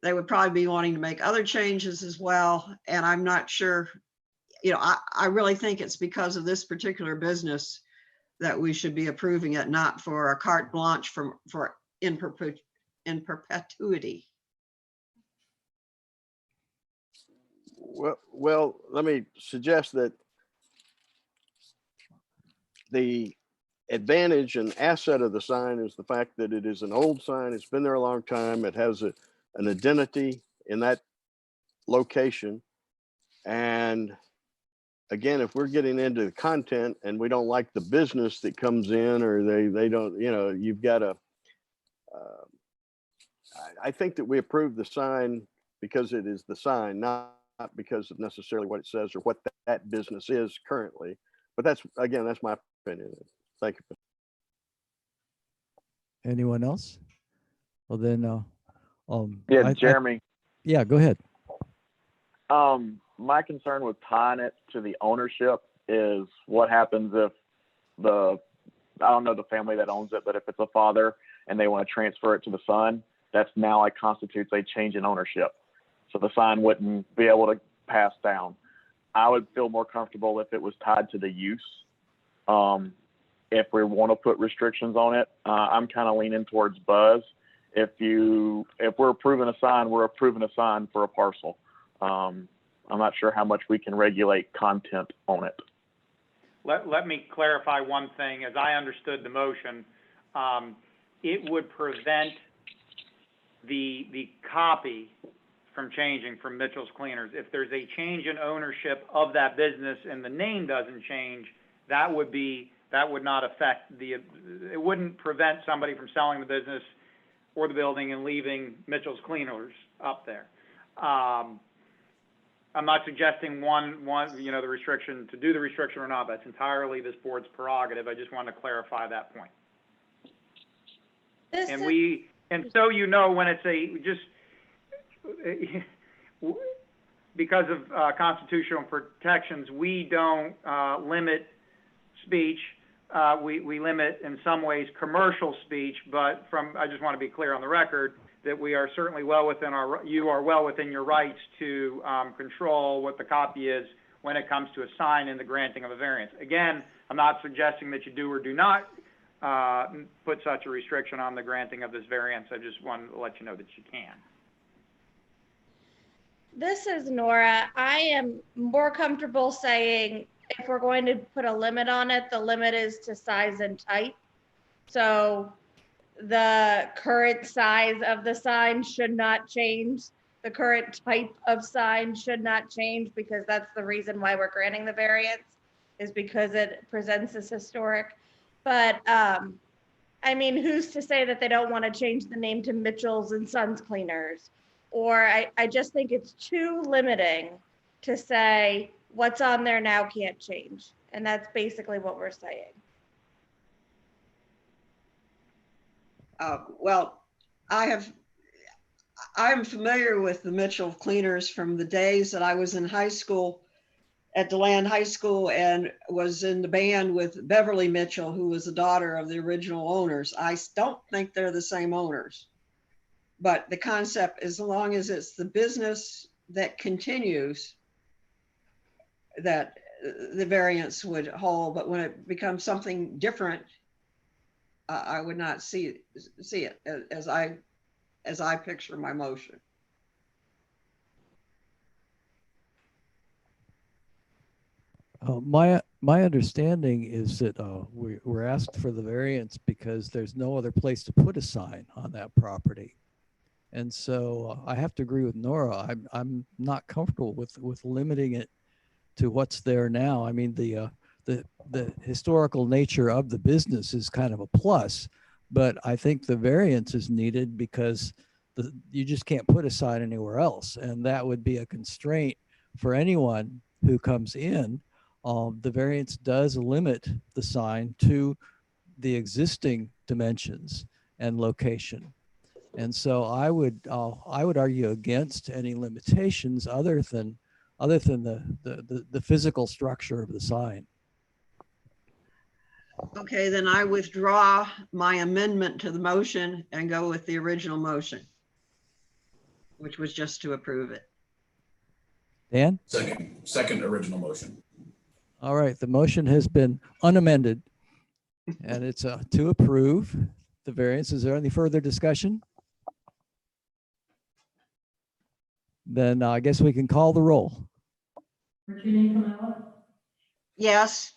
they would probably be wanting to make other changes as well. And I'm not sure, you know, I really think it's because of this particular business that we should be approving it, not for a carte blanche for in perpetuity. Well, let me suggest that the advantage and asset of the sign is the fact that it is an old sign. It's been there a long time. It has an identity in that location. And again, if we're getting into the content and we don't like the business that comes in, or they don't, you know, you've got to, I think that we approve the sign because it is the sign, not because of necessarily what it says or what that business is currently. But that's, again, that's my opinion. Thank you. Anyone else? Well, then, yeah, Jeremy. Yeah, go ahead. My concern with tying it to the ownership is what happens if I don't know the family that owns it, but if it's a father and they want to transfer it to the son, that's now like constitutes a change in ownership. So the sign wouldn't be able to pass down. I would feel more comfortable if it was tied to the use. If we want to put restrictions on it, I'm kind of leaning towards Buzz. If we're approving a sign, we're approving a sign for a parcel. I'm not sure how much we can regulate content on it. Let me clarify one thing. As I understood the motion, it would prevent the copy from changing from Mitchell's Cleaners. If there's a change in ownership of that business and the name doesn't change, that would not affect it wouldn't prevent somebody from selling the business or the building and leaving Mitchell's Cleaners up there. I'm not suggesting the restriction, to do the restriction or not. That's entirely this board's prerogative. I just wanted to clarify that point. And so you know, when it's because of constitutional protections, we don't limit speech. We limit in some ways commercial speech, but I just want to be clear on the record that we are certainly you are well within your rights to control what the copy is when it comes to a sign and the granting of a variance. Again, I'm not suggesting that you do or do not put such a restriction on the granting of this variance. I just wanted to let you know that you can. This is Nora. I am more comfortable saying if we're going to put a limit on it, the limit is to size and type. So the current size of the sign should not change. The current type of sign should not change, because that's the reason why we're granting the variance, is because it presents as historic. But I mean, who's to say that they don't want to change the name to Mitchell's and Sons Cleaners? Or I just think it's too limiting to say what's on there now can't change. And that's basically what we're saying. Well, I'm familiar with the Mitchell Cleaners from the days that I was in high school at DeLand High School and was in the band with Beverly Mitchell, who was the daughter of the original owners. I don't think they're the same owners, but the concept, as long as it's the business that continues, that the variance would hold. But when it becomes something different, I would not see it as I picture my motion. My understanding is that we're asked for the variance because there's no other place to put a sign on that property. And so I have to agree with Nora. I'm not comfortable with limiting it to what's there now. I mean, the historical nature of the business is kind of a plus, but I think the variance is needed because you just can't put a sign anywhere else, and that would be a constraint for anyone who comes in. The variance does limit the sign to the existing dimensions and location. And so I would argue against any limitations other than the physical structure of the sign. Okay, then I withdraw my amendment to the motion and go with the original motion, which was just to approve it. Dan? Second original motion. All right, the motion has been unamended and it's to approve the variance. Is there any further discussion? Then I guess we can call the roll. Yes.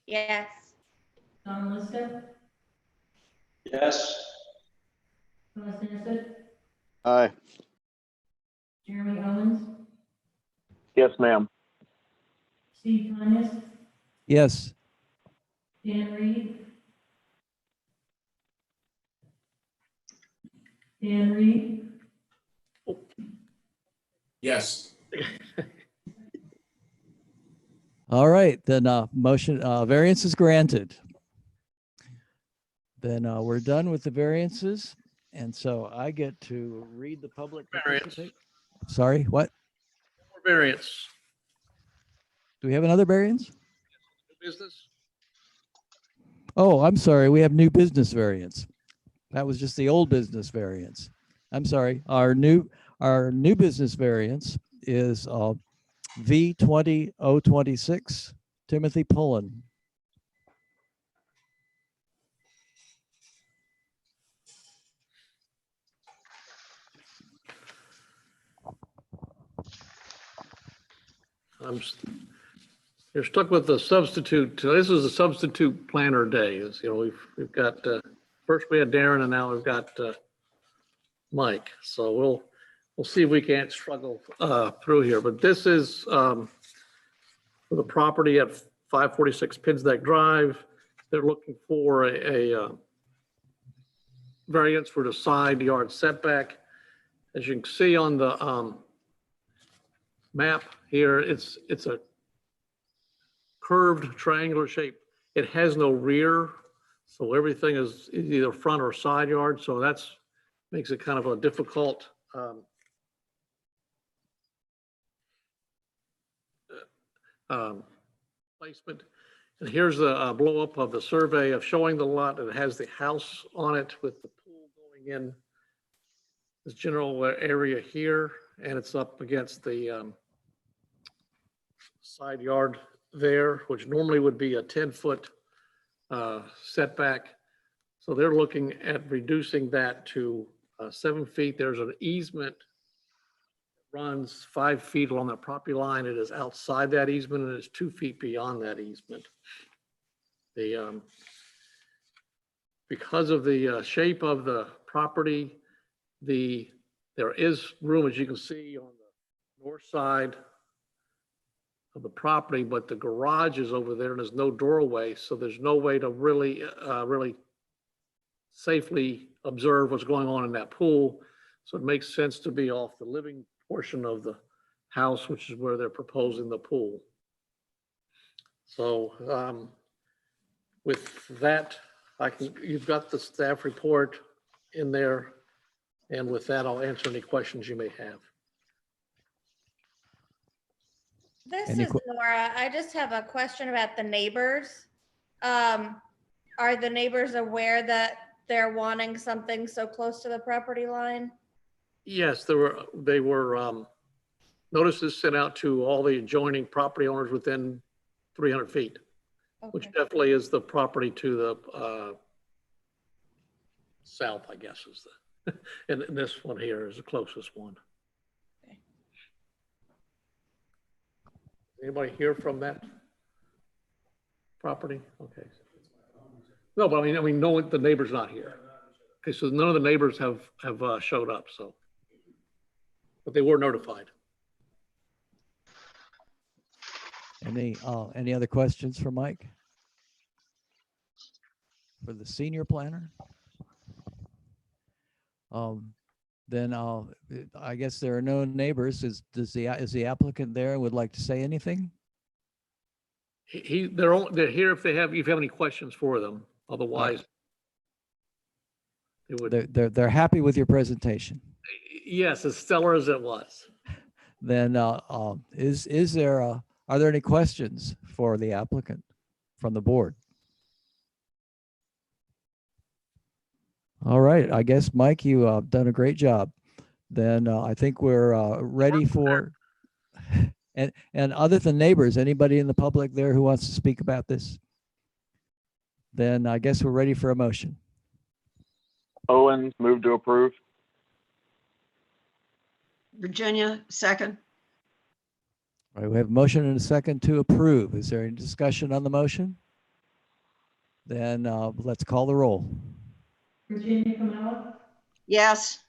Yes. Yes. Aye. Yes, ma'am. Yes. Yes. All right, then motion variance is granted. Then we're done with the variances. And so I get to read the public participate. Sorry, what? More variance. Do we have another variance? Business. Oh, I'm sorry. We have new business variance. That was just the old business variance. I'm sorry. Our new business variance is V20-026, Timothy Pullen. You're stuck with the substitute. This is a substitute planner day. As you know, we've got first we had Darren, and now we've got Mike. So we'll see if we can't struggle through here. But this is for the property at 546 Pinsdeck Drive. They're looking for a variance for the side yard setback. As you can see on the map here, it's a curved triangular shape. It has no rear, so everything is either front or side yard. So that's makes it kind of a difficult placement. And here's the blow up of the survey of showing the lot. It has the house on it with the pool going in this general area here, and it's up against the side yard there, which normally would be a 10-foot setback. So they're looking at reducing that to 7 feet. There's an easement runs 5 feet along that property line. It is outside that easement and it's 2 feet beyond that easement. The, because of the shape of the property, there is room, as you can see, on the north side of the property, but the garage is over there and there's no doorway, so there's no way to really safely observe what's going on in that pool. So it makes sense to be off the living portion of the house, which is where they're proposing the pool. So with that, you've got the staff report in there. And with that, I'll answer any questions you may have. This is Nora. I just have a question about the neighbors. Are the neighbors aware that they're wanting something so close to the property line? Yes, they were notices sent out to all the adjoining property owners within 300 feet, Okay. which definitely is the property to the south, I guess, is the, and this one here is the closest one. Okay. Anybody hear from that property? Okay. No, but I mean, no, the neighbor's not here. Okay, so none of the neighbors have showed up, so, but they were notified. Any other questions for Mike? For the senior planner? Then I guess there are no neighbors. Is the applicant there and would like to say anything? They're here if you have any questions for them. Otherwise, they would. They're happy with your presentation. Yes, as stellar as it was. Then are there any questions for the applicant from the board? All right, I guess, Mike, you done a great job. Then I think we're ready for, and other than neighbors, anybody in the public there who wants to speak about this? Then I guess we're ready for a motion. Owens, move to approve. Virginia, second. All right, we have a motion and a second to approve. Is there any discussion on the motion? Then let's call the roll. Virginia Kamala, Yes.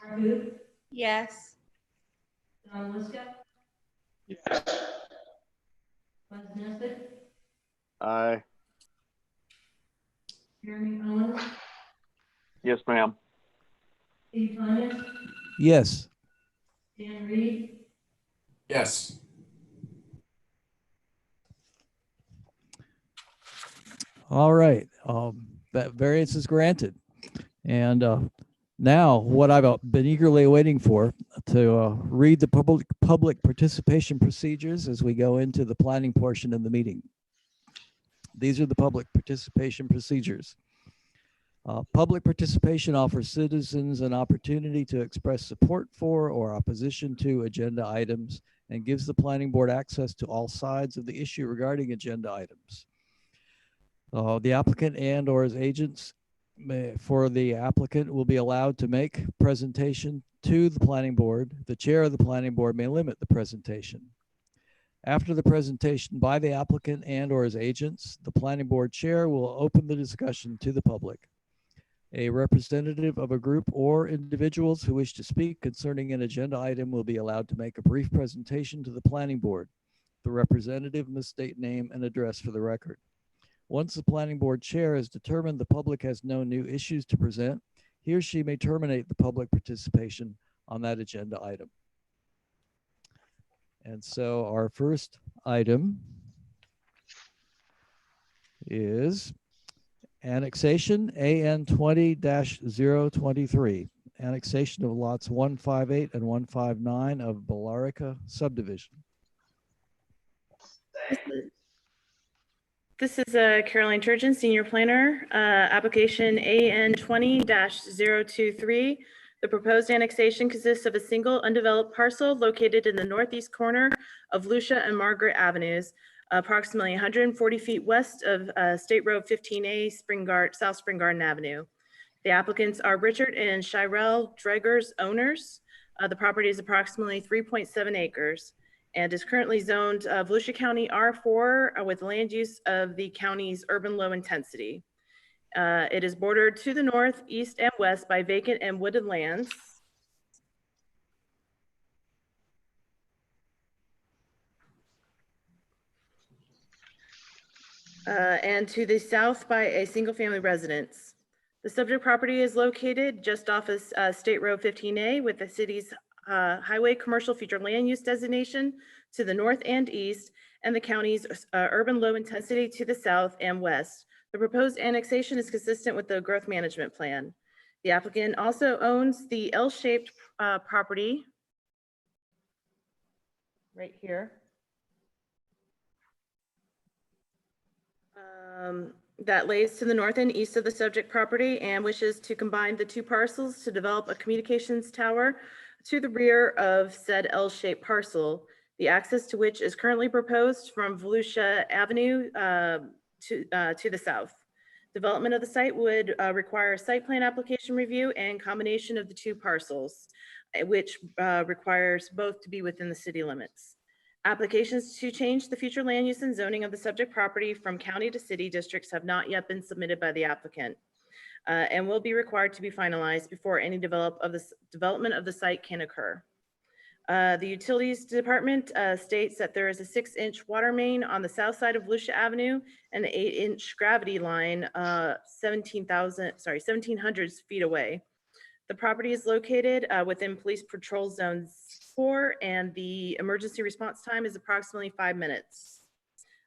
Laura Booth, Yes. Don Liska, Yes. Buzz Nesbitt, Aye. Jeremy Owens, Yes, ma'am. Steve Lyman, Yes. Dan Reed, Yes. All right, that variance is granted. And now what I've been eagerly waiting for to read the public participation procedures as we go into the planning portion of the meeting. These are the public participation procedures. Public participation offers citizens an opportunity to express support for or opposition to agenda items and gives the planning board access to all sides of the issue regarding agenda items. The applicant and or his agents for the applicant will be allowed to make presentation to the planning board. The chair of the planning board may limit the presentation. After the presentation by the applicant and or his agents, the planning board chair will open the discussion to the public. A representative of a group or individuals who wish to speak concerning an agenda item will be allowed to make a brief presentation to the planning board. The representative must state name and address for the record. Once the planning board chair has determined the public has no new issues to present, he or she may terminate the public participation on that agenda item. And so our first item is annexation AN 20-023, annexation of lots 158 and 159 of Billerica subdivision. This is Caroline Turgeon, Senior Planner, application AN 20-023. The proposed annexation consists of a single undeveloped parcel located in the northeast corner of Lucia and Margaret Avenues, approximately 140 feet west of State Road 15A, South Spring Garden Avenue. The applicants are Richard and Shirel Dreger's owners. The property is approximately 3.7 acres and is currently zoned Volusia County R4 with land use of the county's urban low intensity. It is bordered to the north, east, and west by vacant and wooded lands. And to the south by a single-family residence. The subject property is located just off of State Road 15A with the city's highway commercial future land use designation to the north and east, and the county's urban low intensity to the south and west. The proposed annexation is consistent with the growth management plan. The applicant also owns the L-shaped property right here. That lays to the north and east of the subject property and wishes to combine the two parcels to develop a communications tower to the rear of said L-shaped parcel, the access to which is currently proposed from Volusia Avenue to the south. Development of the site would require a site plan application review and combination of the two parcels, which requires both to be within the city limits. Applications to change the future land use and zoning of the subject property from county to city districts have not yet been submitted by the applicant and will be required to be finalized before any development of the site can occur. The Utilities Department states that there is a 6-inch water main on the south side of Volusia Avenue and an 8-inch gravity line 1,700 feet away. The property is located within Police Patrol Zone 4, and the emergency response time is approximately 5 minutes.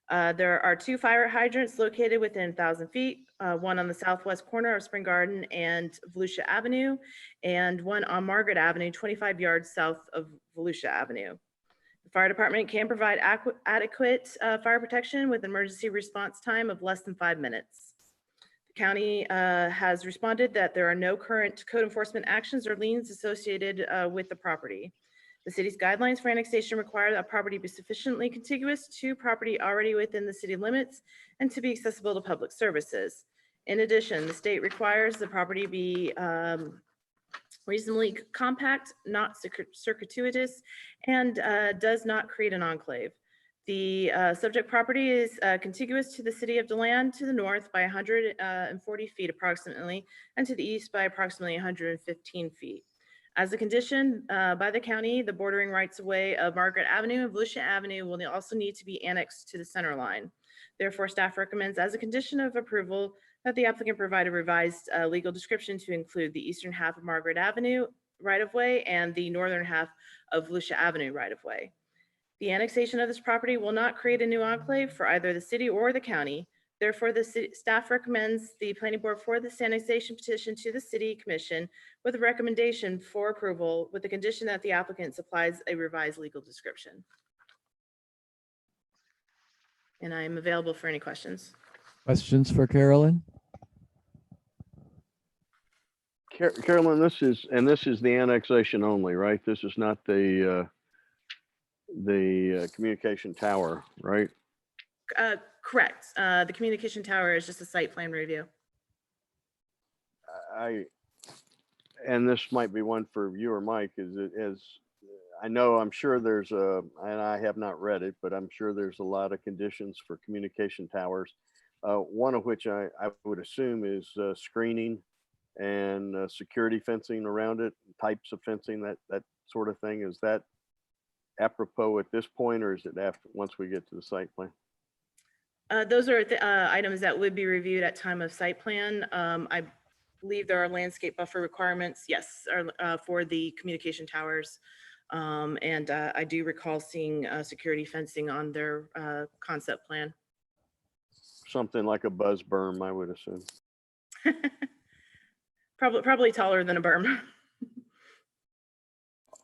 There are 2 fire hydrants located within 1,000 feet, one on the southwest corner of Spring Garden and Volusia Avenue, and one on Margaret Avenue, 25 yards south of Volusia Avenue. The fire department can provide adequate fire protection with emergency response time of less than 5 minutes. The county has responded that there are no current code enforcement actions or liens associated with the property. The city's guidelines for annexation require that property be sufficiently contiguous to property already within the city limits and to be accessible to public services. In addition, the state requires the property be reasonably compact, not circuitous, and does not create an enclave. The subject property is contiguous to the city of DeLand to the north by 140 feet approximately, and to the east by approximately 115 feet. As a condition by the county, the bordering rights of way of Margaret Avenue and Volusia Avenue will also need to be annexed to the center line. Therefore, staff recommends as a condition of approval that the applicant provide a revised legal description to include the eastern half of Margaret Avenue right-of-way and the northern half of Volusia Avenue right-of-way. The annexation of this property will not create a new enclave for either the city or the county. Therefore, the staff recommends the planning board for this annexation petition to the city commission with a recommendation for approval with the condition that the applicant supplies a revised legal description. And I am available for any questions. Questions for Carolyn? Carolyn, this is the annexation only, right? This is not the communication tower, right? Correct. The communication tower is just a site plan review. And this might be one for you or Mike, I know, I'm sure there's and I have not read it, but I'm sure there's a lot of conditions for communication towers. One of which I would assume is screening and security fencing around it, types of fencing, that sort of thing. Is that apropos at this point, or is it after, once we get to the site plan? Those are items that would be reviewed at time of site plan. I believe there are landscape buffer requirements, yes, for the communication towers. And I do recall seeing security fencing on their concept plan. Something like a buzz berm, I would assume. Probably taller than a berm.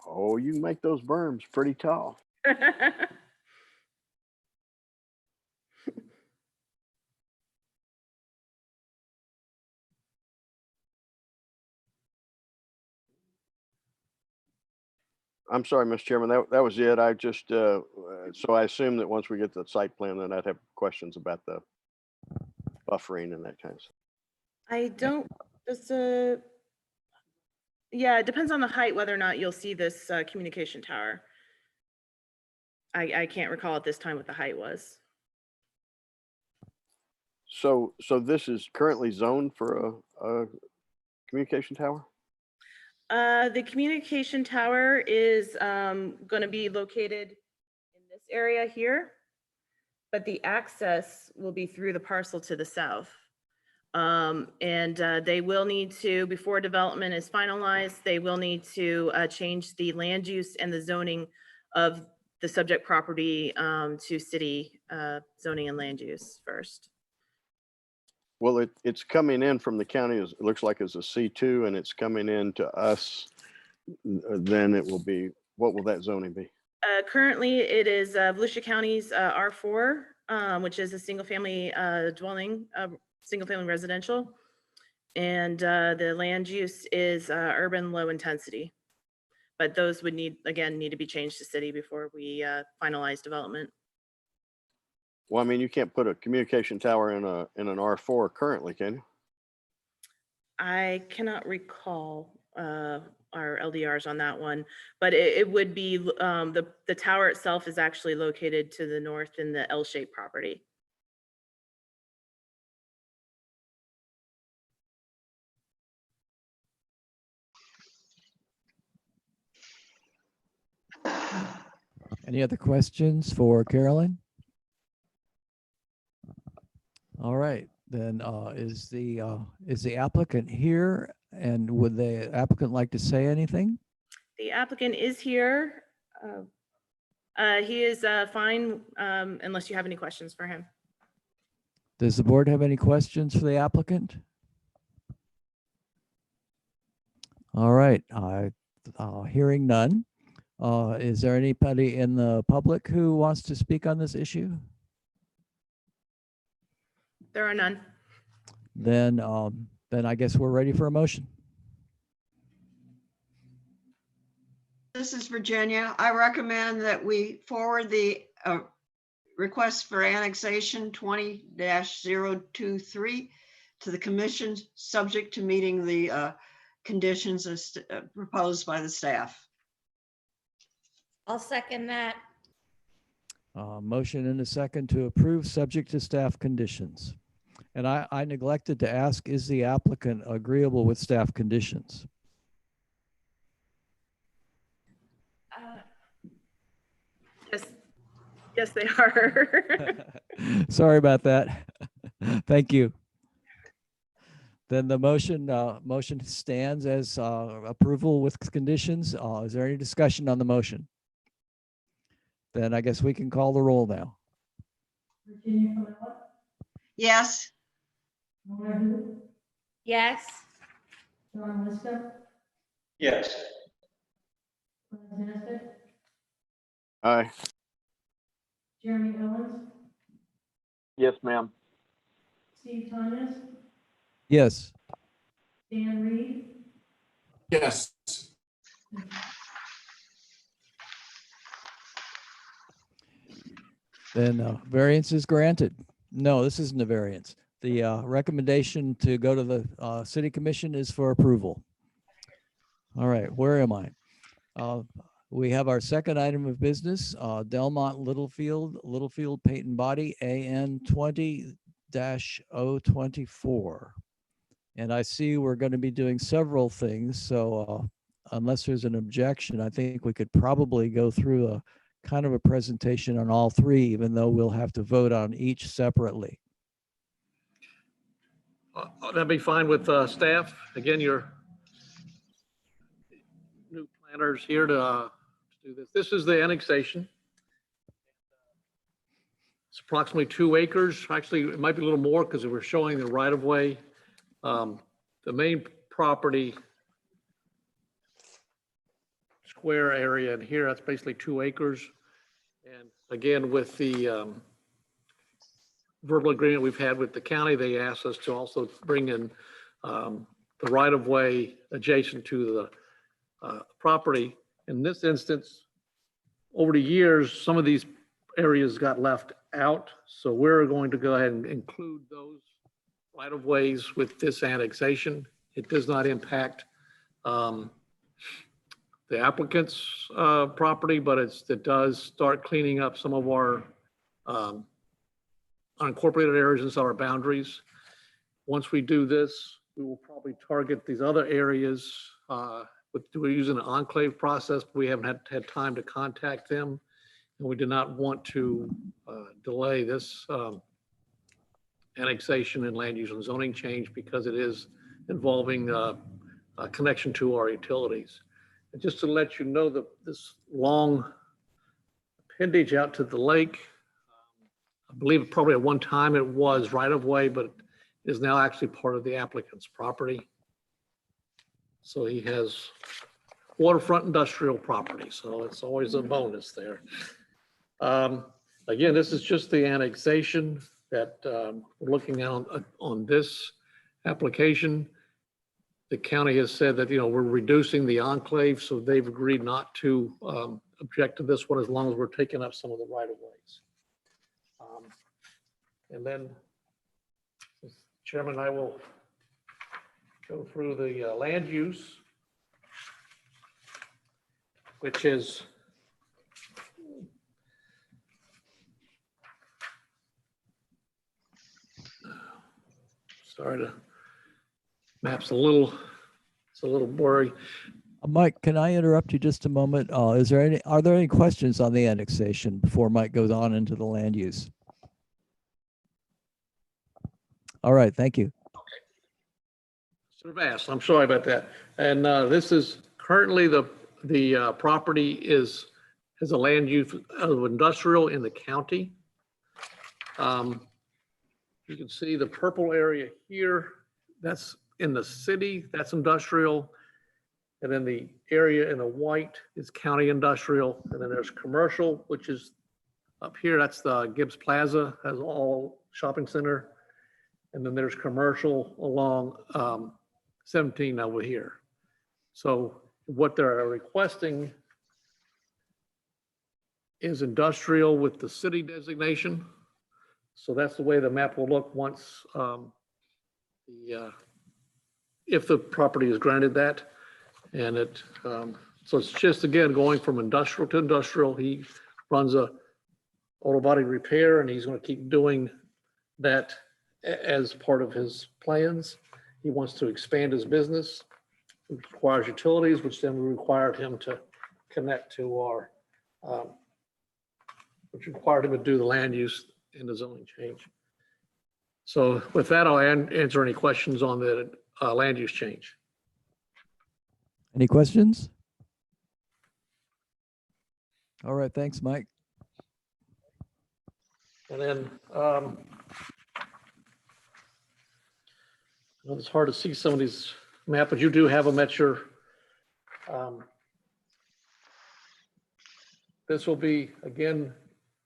Oh, you can make those berms pretty tall. I'm sorry, Mr. Chairman, that was it. I just, so I assume that once we get to the site plan, then I'd have questions about the buffering and that kind of stuff. I don't, Yeah, it depends on the height, whether or not you'll see this communication tower. I can't recall at this time what the height was. So this is currently zoned for a communication tower? The communication tower is going to be located in this area here, but the access will be through the parcel to the south. They will need to, before development is finalized, they will need to change the land use and the zoning of the subject property to city zoning and land use first. Well, it's coming in from the county, it looks like it's a C2, and it's coming in to us. Then it will be, what will that zoning be? Currently, it is Volusia County's R4, which is a single-family dwelling, single-family residential. And the land use is urban low intensity. But those would need to be changed to city before we finalize development. Well, I mean, you can't put a communication tower in an R4 currently, can you? I cannot recall our LDRs on that one, but it would be, the tower itself is actually located to the north in the L-shaped property. Any other questions for Carolyn? All right, then is the applicant here, and would the applicant like to say anything? The applicant is here. He is fine unless you have any questions for him. Does the board have any questions for the applicant? All right, hearing none. Is there anybody in the public who wants to speak on this issue? There are none. Then I guess we're ready for a motion. This is Virginia. I recommend that we forward the request for annexation 20-023 to the commission, subject to meeting the conditions as proposed by the staff. I'll second that. Motion and a second to approve, subject to staff conditions. And I neglected to ask, is the applicant agreeable with staff conditions? Yes, they are. Sorry about that. Thank you. Then the motion stands as approval with conditions. Is there any discussion on the motion? Then I guess we can call the roll now. Virginia Comella, Yes. Nora Hoop, Yes. John Liska, Yes. Buzz Nesbitt, Aye. Jeremy Owens, Yes, ma'am. Steve Thomas, Yes. Dan Reed, Yes. Then variance is granted. No, this isn't a variance. The recommendation to go to the city commission is for approval. All right, where am I? We have our second item of business, Delmont Littlefield Paint and Body, AN 20-024. And I see we're going to be doing several things. So unless there's an objection, I think we could probably go through a kind of a presentation on all three, even though we'll have to vote on each separately. That'd be fine with staff. Again, your new planners here to do this. This is the annexation. It's approximately 2 acres. Actually, it might be a little more because we're showing the right of way. The main property square area in here, that's basically 2 acres. And again, with the verbal agreement we've had with the county, they asked us to also bring in the right of way adjacent to the property. In this instance, over the years, some of these areas got left out. So we're going to go ahead and include those right of ways with this annexation. It does not impact the applicant's property, but it does start cleaning up some of our unincorporated areas inside our boundaries. Once we do this, we will probably target these other areas. We're using an enclave process, but we haven't had time to contact them. And we did not want to delay this annexation and land use and zoning change because it is involving a connection to our utilities. And just to let you know that this long appendage out to the lake, I believe probably at one time it was right of way, but it is now actually part of the applicant's property. So he has waterfront industrial property, so it's always a bonus there. Again, this is just the annexation that we're looking at on this application. The county has said that, you know, we're reducing the enclave, so they've agreed not to object to this one as long as we're taking up some of the right of ways. And then, Chairman, I will go through the land use, which is sorry, the map's it's a little blurry. Mike, can I interrupt you just a moment? Are there any questions on the annexation before Mike goes on into the land use? All right, thank you. Should have asked. I'm sorry about that. And this is currently the property has a land use of industrial in the county. You can see the purple area here. That's in the city. That's industrial. And then the area in the white is county industrial. And then there's commercial, which is up here. That's the Gibbs Plaza, has all shopping center. And then there's commercial along 17 over here. So what they're requesting is industrial with the city designation. So that's the way the map will look once if the property is granted that. And so it's just, again, going from industrial to industrial. He runs a auto body repair, and he's going to keep doing that as part of his plans. He wants to expand his business. It requires utilities, which then required him to connect to our, which required him to do the land use and the zoning change. So with that, I'll answer any questions on the land use change. Any questions? All right, thanks, Mike. And then it's hard to see some of these maps, but you do have them at your, this will be, again,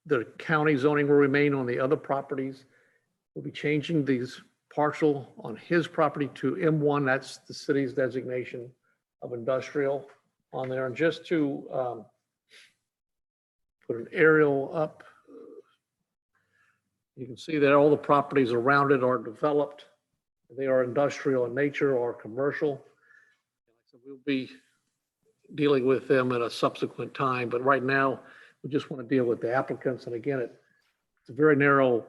the county zoning will remain on the other properties. We'll be changing these partial on his property to M1. That's the city's designation of industrial on there. And just to put an aerial up, you can see that all the properties around it are developed. They are industrial in nature or commercial. So we'll be dealing with them at a subsequent time. But right now, we just want to deal with the applicants. And again, it's a very narrow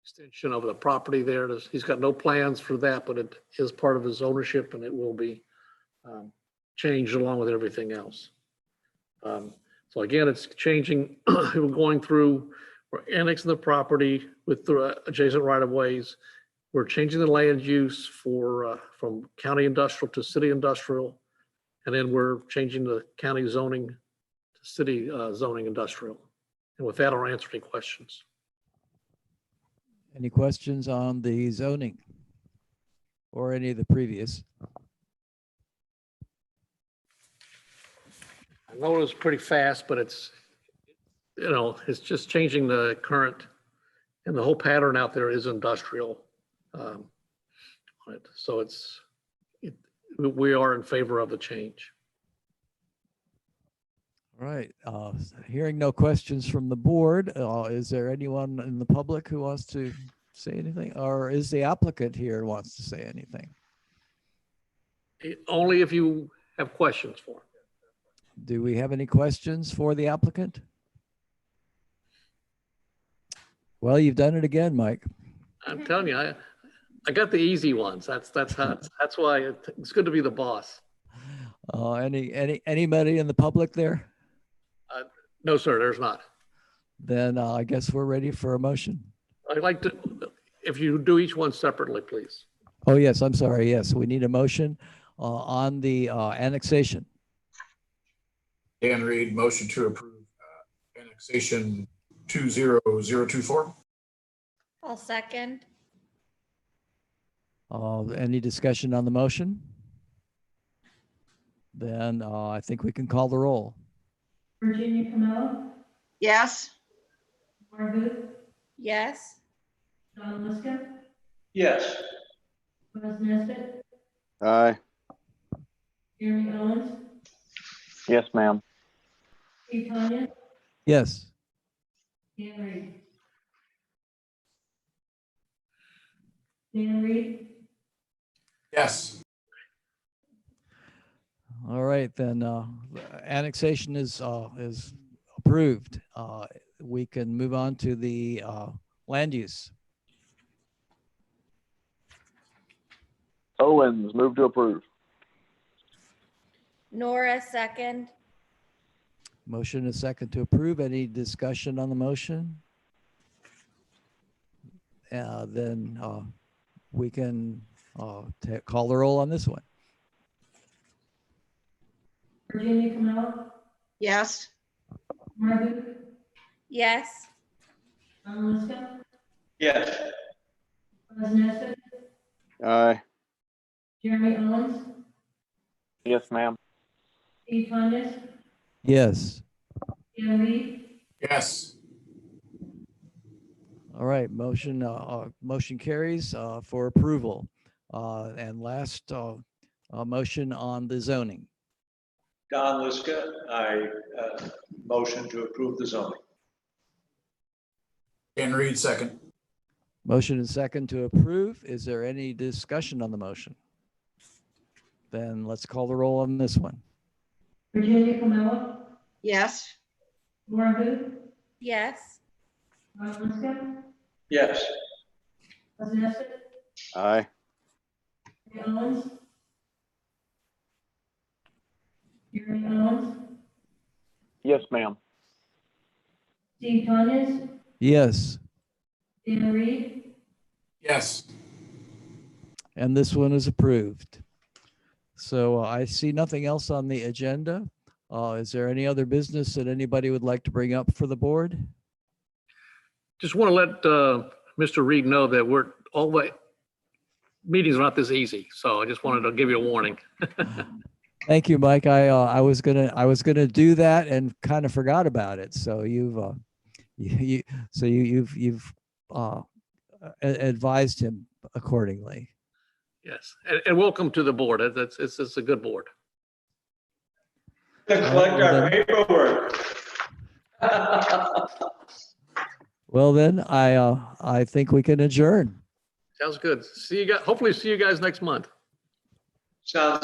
extension of the property there. He's got no plans for that, but it is part of his ownership, and it will be changed along with everything else. So again, it's changing. We're going through, we're annexing the property with the adjacent right-of-ways. We're changing the land use for from county industrial to city industrial. And then we're changing the county zoning to city zoning industrial. And with that, I'll answer any questions. Any questions on the zoning or any of the previous? I know it was pretty fast, but it's, you know, it's just changing the current, and the whole pattern out there is industrial. So we are in favor of the change. All right. Hearing no questions from the board, is there anyone in the public who wants to say anything? Or is the applicant here and wants to say anything? Only if you have questions for him. Do we have any questions for the applicant? Well, you've done it again, Mike. I'm telling you, I got the easy ones. That's why it's good to be the boss. Anybody in the public there? No, sir, there's not. Then I guess we're ready for a motion. I'd like to, if you do each one separately, please. Oh, yes, I'm sorry. Yes, we need a motion on the annexation. Dan Reed, motion to approve annexation 20024. I'll second. Any discussion on the motion? Then I think we can call the roll. Virginia Camilla, Yes. Laura Booth, Yes. Don Liska, Yes. Buzz Nesbitt, Aye. Jeremy Owens, Yes, ma'am. Steve Tanya, Yes. Dan Reed. Dan Reed, Yes. All right, then annexation is approved. We can move on to the land use. Owens, move to approve. Nora, second. Motion is second to approve. Any discussion on the motion? Then we can call the roll on this one. Virginia Camilla, Yes. Laura Booth, Yes. Don Liska, Yes. Buzz Nesbitt, Aye. Jeremy Owens, Yes, ma'am. Steve Tanya, Yes. Dan Reed, Yes. All right, motion carries for approval. And last motion on the zoning. Don Liska, I motion to approve the zoning. Dan Reed, second. Motion is second to approve. Is there any discussion on the motion? Then let's call the roll on this one. Virginia Camilla, Yes. Laura Booth, Yes. Don Liska, Yes. Buzz Nesbitt, Aye. Jeremy Owens, Jeremy Owens, Yes, ma'am. Steve Tanya, Yes. Dan Reed, Yes. And this one is approved. So I see nothing else on the agenda. Is there any other business that anybody would like to bring up for the board? Just want to let Mr. Reed know that all the meetings are not this easy. So I just wanted to give you a warning. Thank you, Mike. I was gonna do that and kind of forgot about it. So you've advised him accordingly. Yes, and welcome to the board. It's a good board. Collect our paperwork. Well, then I think we can adjourn. Sounds good. See you guys. Hopefully see you guys next month. Sounds